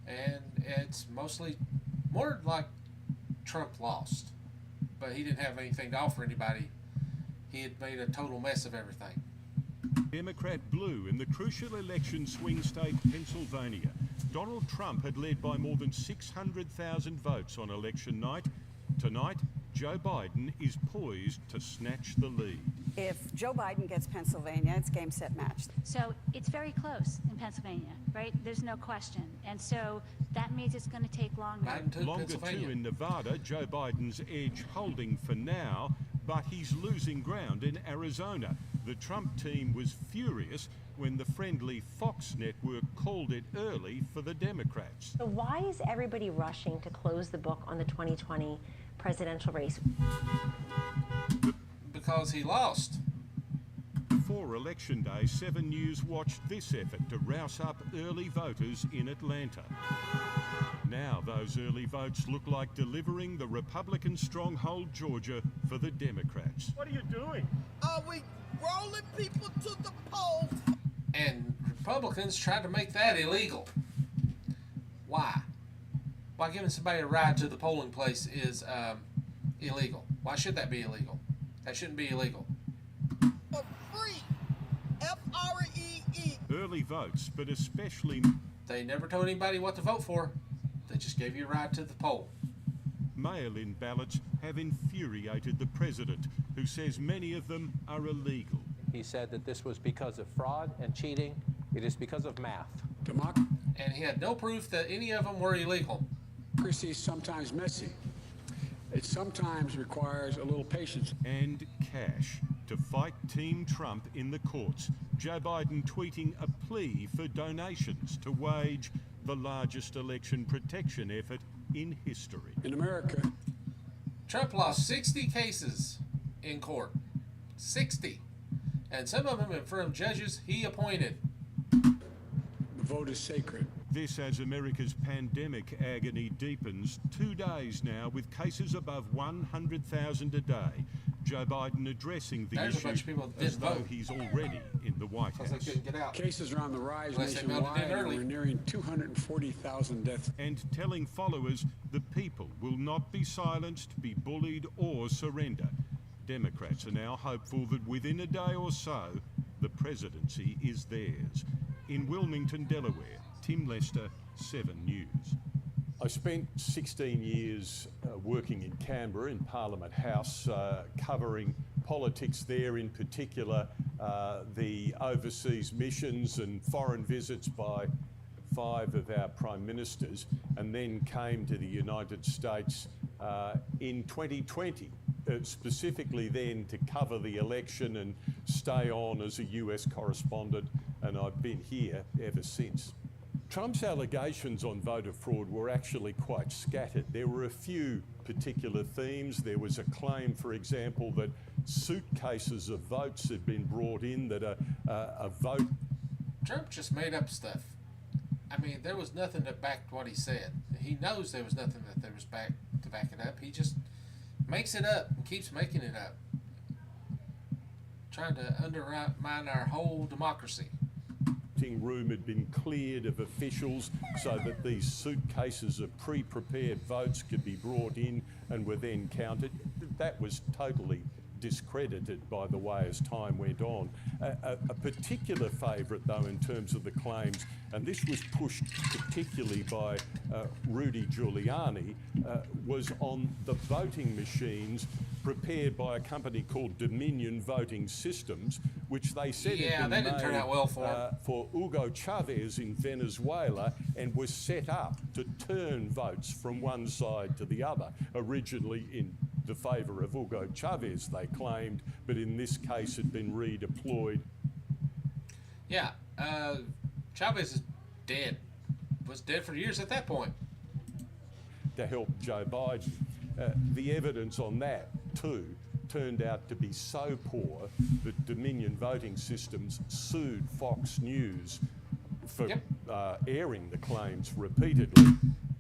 And it's mostly more like Trump lost. But he didn't have anything to offer anybody. He had made a total mess of everything. Democrat blue in the crucial election swing state Pennsylvania. Donald Trump had led by more than 600,000 votes on election night. Tonight, Joe Biden is poised to snatch the lead. If Joe Biden gets Pennsylvania, it's game, set, match. So it's very close in Pennsylvania, right? There's no question. And so that means it's going to take longer. Longer too in Nevada, Joe Biden's edge holding for now, but he's losing ground in Arizona. The Trump team was furious when the friendly Fox network called it early for the Democrats. So why is everybody rushing to close the book on the 2020 presidential race? Because he lost. Before Election Day, 7 News watched this effort to rouse up early voters in Atlanta. Now those early votes look like delivering the Republican stronghold Georgia for the Democrats. What are you doing? Are we rolling people to the polls? And Republicans tried to make that illegal. Why? why giving somebody a ride to the polling place is illegal. Why should that be illegal? That shouldn't be illegal. For free. F-R-E-E. Early votes, but especially... They never told anybody what to vote for. They just gave you a ride to the poll. Mail-in ballots have infuriated the president, who says many of them are illegal. He said that this was because of fraud and cheating. It is because of math. And he had no proof that any of them were illegal. Democracy is sometimes messy. It sometimes requires a little patience. And cash to fight Team Trump in the courts. Joe Biden tweeting a plea for donations to wage the largest election protection effort in history. In America, Trump lost 60 cases in court. 60. And some of them from judges he appointed. the vote is sacred. This as America's pandemic agony deepens. 2 days now with cases above 100,000 a day. Joe Biden addressing the issue as though he's already in the White House. They couldn't get out. Cases are on the rise Unless they mailed it in nationwide, and early. we're nearing 240,000 deaths. And telling followers the people will not be silenced, be bullied or surrender. Democrats are now hopeful that within a day or so, the presidency is theirs. In Wilmington, Delaware, Tim Lester, 7 News. I spent 16 years working in Canberra in Parliament House, covering politics there, in particular the overseas missions and foreign visits by 5 of our prime ministers, and then came to the United States in 2020, specifically then to cover the election and stay on as a US correspondent, and I've been here ever since. Trump's allegations on voter fraud were actually quite scattered. There were a few particular themes. There was a claim, for example, that suitcases of votes had been brought in, that a vote... Trump just made up stuff. I mean, there was nothing that backed what he said. He knows there was nothing that there was back to back it up. He just makes it up and keeps making it up. Trying to undermine our whole democracy. Room had been cleared of officials so that these suitcases of pre-prepared votes could be brought in and were then counted. That was totally discredited, by the way, as time went on. A particular favourite, though, in terms of the claims, and this was pushed particularly by Rudy Giuliani, was on the voting machines prepared by a company called Dominion Voting Systems, which they said had been didn't turn out well for Hugo Chavez in Venezuela, and was set up to turn votes from one side to the other, originally in the favour of Hugo Chavez, they claimed, but in this case had been redeployed. Yeah, Chavez is dead. Was dead for years at that point. To help Joe Biden. The evidence on that, too, turned out to be so poor that Dominion Voting Systems sued Fox News for airing the claims repeatedly.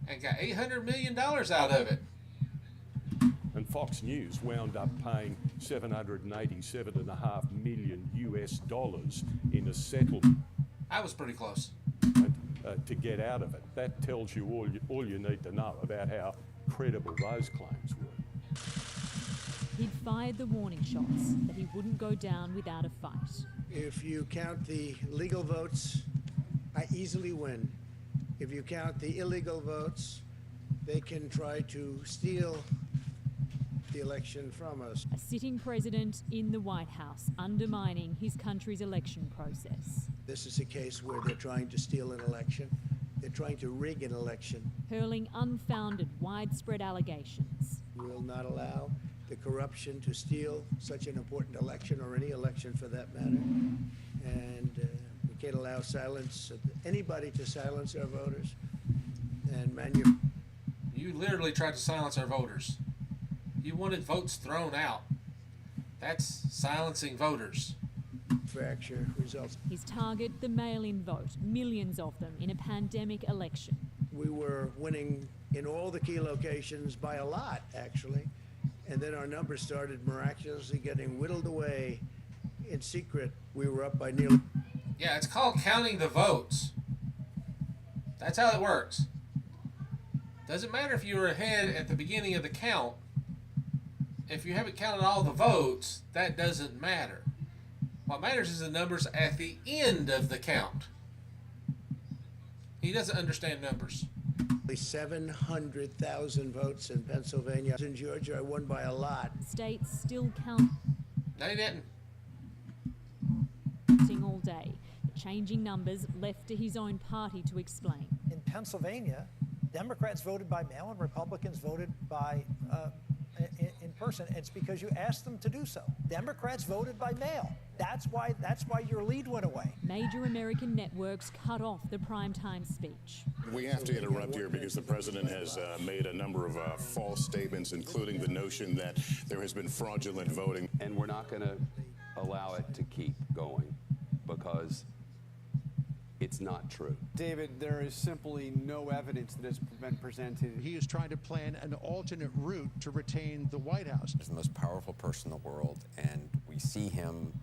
And got $800 million out of it. And Fox News wound up paying $787.5 million US in a settlement. I was pretty close. To get out of it. That tells you all you need to know about how credible those claims were. He'd fired the warning shots that he wouldn't go down without a fight. If you count the legal votes, I easily win. If you count the illegal votes, they can try to steal the election from us. A sitting president in the White House undermining his country's election process. This is a case where they're trying to steal an election. They're trying to rig an election. Hurling unfounded, widespread allegations. We will not allow the corruption to steal such an important election, or any election for that matter. And we can't allow anybody to silence our voters. And You literally tried to silence our voters. You wanted votes thrown out. That's silencing voters. Fracture results. His target, the mail-in vote, millions of them in a pandemic election. We were winning in all the key locations by a lot, actually. And then our numbers started miraculously getting whittled away in secret. We were up by nearly... Yeah, it's called counting the votes. That's how it works. Doesn't matter if you were ahead at the beginning of the count. If you haven't counted all the votes, that doesn't matter. What matters is the numbers at the end of the count. He doesn't understand numbers. 700,000 votes in Pennsylvania. In Georgia, I won by a lot. States still counting No, he didn't. all day. The changing numbers left to his own party to explain. In Pennsylvania, Democrats voted by mail and Republicans voted by in person. It's because you asked them to do so. Democrats voted by mail. That's why your lead went away. Major American networks cut off the primetime speech. We have to interrupt here because the president has made a number of false statements, including the notion that there has been fraudulent voting. And we're not going to allow it to keep going because it's not true. David, there is simply no evidence that has been presented. He is trying to plan an alternate route to retain the White House. He's the most powerful person in the world, and we see him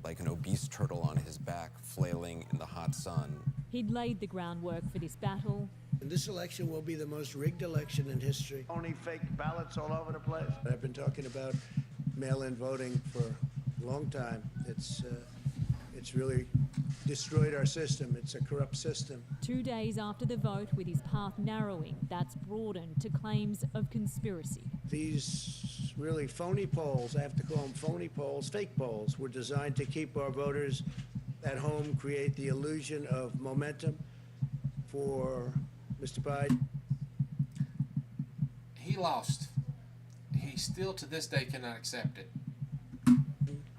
like an obese turtle on his back, flailing in the hot sun. He'd laid the groundwork for this battle. And this election will be the most rigged election in history. Only fake ballots all over the place. I've been talking about mail-in voting for a long time. It's really destroyed our system. It's a corrupt system. 2 days after the vote, with his path narrowing, that's broadened to claims of conspiracy. These really phony polls, I have to call them phony polls, fake polls, were designed to keep our voters at home, create the illusion of momentum for Mr. Biden. He lost. He still to this day cannot accept it.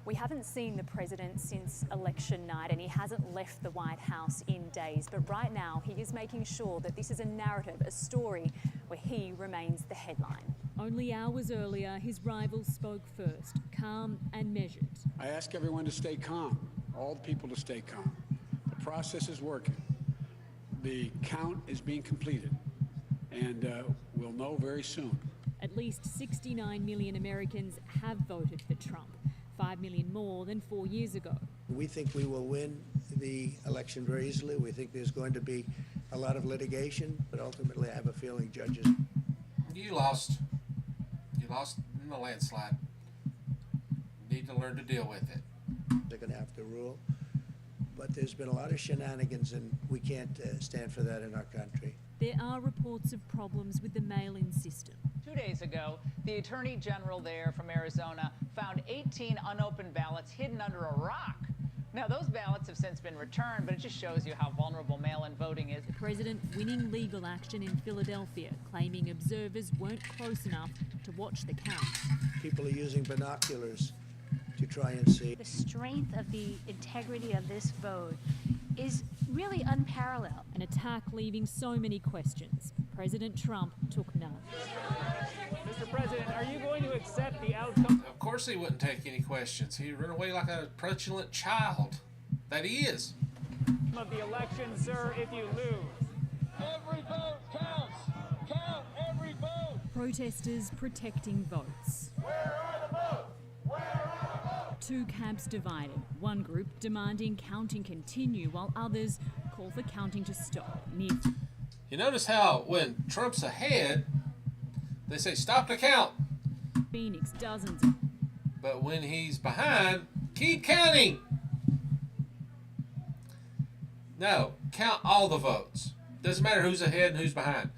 We haven't seen the president since election night, and he hasn't left the White House in days. But right now, he is making sure that this is a narrative, a story where he remains the headline. Only hours earlier, his rival spoke first, calm and measured. I ask everyone to stay calm, all the people to stay calm. The process is working. The count is being completed, and we'll know very soon. At least 69 million Americans have voted for Trump. 5 million more than 4 years ago. We think we will win the election very easily. We think there's going to be a lot of litigation, but ultimately I have a feeling judges. You lost. You lost in the landslide. You need to learn to deal with it. They're going to have to rule. But there's been a lot of shenanigans, and we can't stand for that in our country. There are reports of problems with the mail-in system. 2 days ago, the Attorney General there from Arizona found 18 unopened ballots hidden under a rock. Now, those ballots have since been returned, but it just shows you how vulnerable mail-in voting is. The president winning legal action in Philadelphia, claiming observers weren't close enough to watch the count. People are using binoculars to try and see. The strength of the integrity of this vote is really unparalleled. An attack leaving so many questions. President Trump took none. Mr. President, are you going to accept the outcome? Of course he wouldn't take any questions. He'd run away like a petulant child that he is. Of the election, sir, if you lose. Every vote counts. Count every vote. Protesters protecting votes. Where are the votes? Where are the votes? Two camps divided. One group demanding counting continue, while others call for counting to stop. You notice how when Trump's ahead, they say stop the count. Phoenix, dozens. But when he's behind, keep counting. No, count all the votes. Doesn't matter who's ahead and who's behind.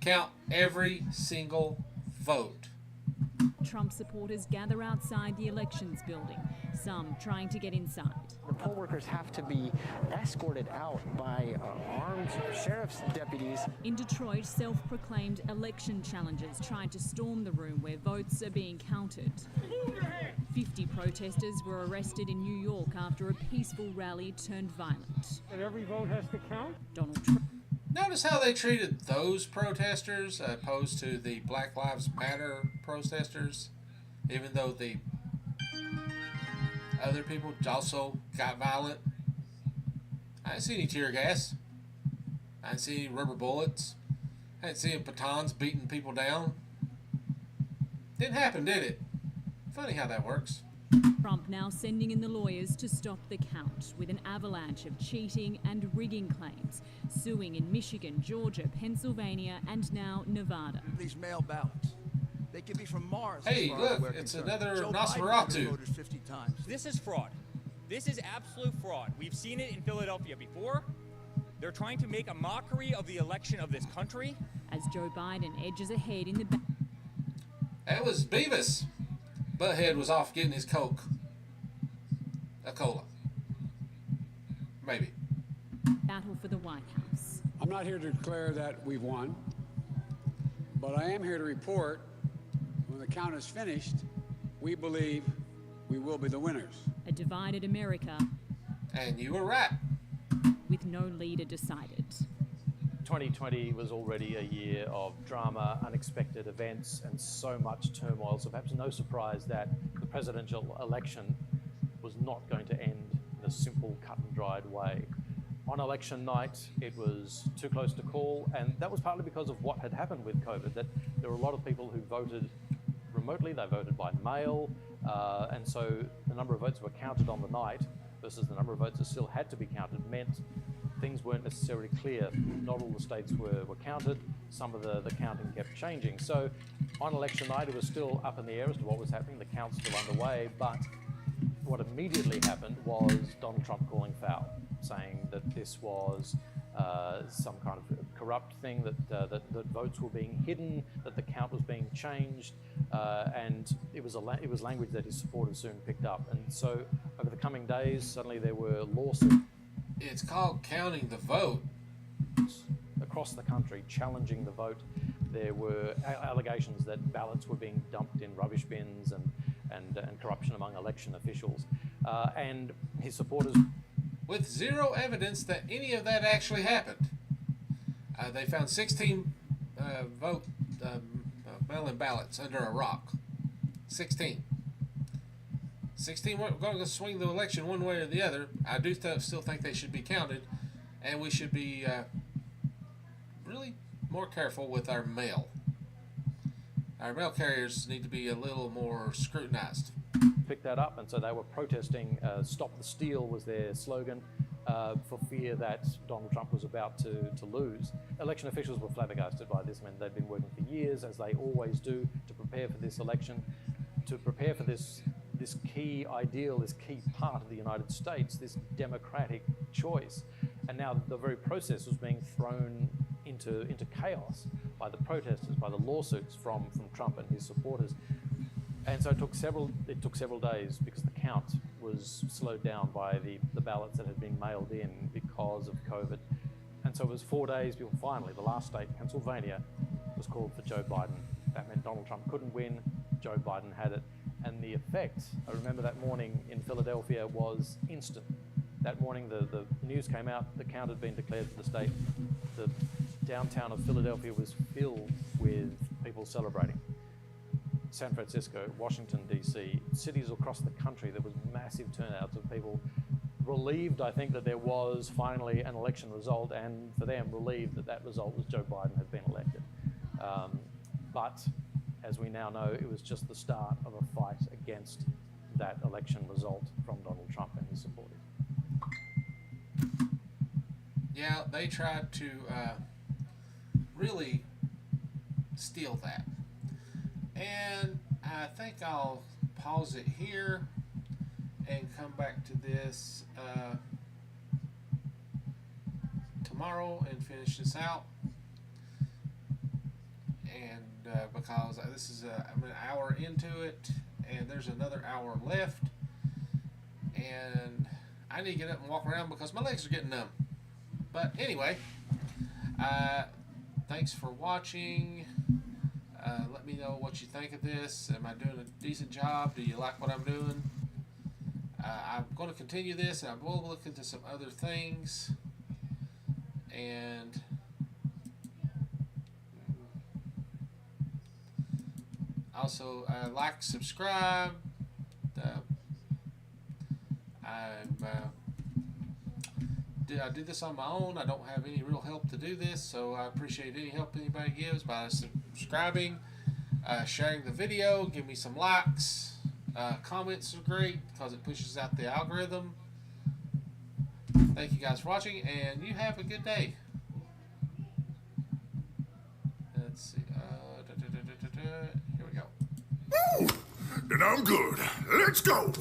Count every single vote. Trump supporters gather outside the elections building, some trying to get inside. The poll workers have to be escorted out by armed sheriff's deputies. In Detroit, self-proclaimed election challengers tried to storm the room where votes are being counted. 50 protesters were arrested in New York after a peaceful rally turned violent. And every vote has to count? Donald Trump. Notice how they treated those protesters opposed to the Black Lives Matter protesters, even though the other people also got violent. I didn't see any tear gas. I didn't see any rubber bullets. I didn't see any batons beating people down. Didn't happen, did it? Funny how that works. Trump now sending in the lawyers to stop the count, with an avalanche of cheating and rigging claims, suing in Michigan, Georgia, Pennsylvania, and now Nevada. These mail ballots, they can be from Mars. Hey, as far as look, we're it's concerned. another Joe Nosferatu. Biden voted 50 times. This is fraud. This is absolute fraud. We've seen it in Philadelphia before. They're trying to make a mockery of the election of this country. As Joe Biden edges ahead in the That was Beavis. Butthead was off getting his Coke. A cola. Maybe. battle for the White House. I'm not here to declare that we've won, but I am here to report when the count is finished, we believe we will be the winners. A divided America. And you were right. With no leader decided. 2020 was already a year of drama, unexpected events, and so much turmoil. So perhaps no surprise that the presidential election was not going to end in a simple, cut and dried way. On election night, it was too close to call, and that was partly because of what had happened with COVID, that there were a lot of people who voted remotely, they voted by mail, and so the number of votes that were counted on the night versus the number of votes that still had to be counted meant things weren't necessarily clear. Not all the states were counted. Some of the counting kept changing. So on election night, it was still up in the air as to what was happening. The count's still underway, but what immediately happened was Donald Trump calling foul, saying that this was some kind of corrupt thing, that votes were being hidden, that the count was being changed, and it was language that his supporters soon picked up. And so over the coming days, suddenly there were lawsuits. It's called counting the vote. Across the country, challenging the vote. There were allegations that ballots were being dumped in rubbish bins and corruption among election officials. And his supporters... With zero evidence that any of that actually happened. They found 16 mail-in ballots under a rock. 16. 16 weren't going to swing the election one way or the other. I do still think they should be counted, and we should be really more careful with our mail. Our mail carriers need to be a little more scrutinized. Picked that up, and so they were protesting. Stop the steal was their slogan, for fear that Donald Trump was about to lose. Election officials were flabbergasted by this. I mean, they'd been working for years, as they always do, to prepare for this election, to prepare for this key ideal, this key part of the United States, this democratic choice. And now the very process was being thrown into chaos by the protesters, by the lawsuits from Trump and his supporters. And so it took several days because the count was slowed down by the ballots that had been mailed in because of COVID. And so it was 4 days before finally the last state, Pennsylvania, was called for Joe Biden. That meant Donald Trump couldn't win, Joe Biden had it. And the effect, I remember that morning in Philadelphia, was instant. That morning the news came out, the count had been declared for the state. The downtown of Philadelphia was filled with people celebrating. San Francisco, Washington, D.C., cities across the country, there was massive turnouts of people relieved, I think, that there was finally an election result, and for them, relieved that that result was Joe Biden had been elected. But as we now know, it was just the start of a fight against that election result from Donald Trump and his supporters. Yeah, they tried to really steal that. And I think I'll pause it here and come back to this tomorrow and finish this out. And because this is I'm an hour into it, and there's another hour left, and I need to get up and walk around because my legs are getting numb. But anyway, thanks for watching. Let me know what you think of this. Am I doing a decent job? Do you like what I'm doing? I'm going to continue this, and I will look into some other things. And also, like, subscribe. I did this on my own. I don't have any real help to do this, so I appreciate any help anybody gives by subscribing, sharing the video, give me some likes, Comments are great because it pushes out the algorithm. Thank you guys for watching, and you have a good day. Let's see. Here we go. Then I'm good. Let's go.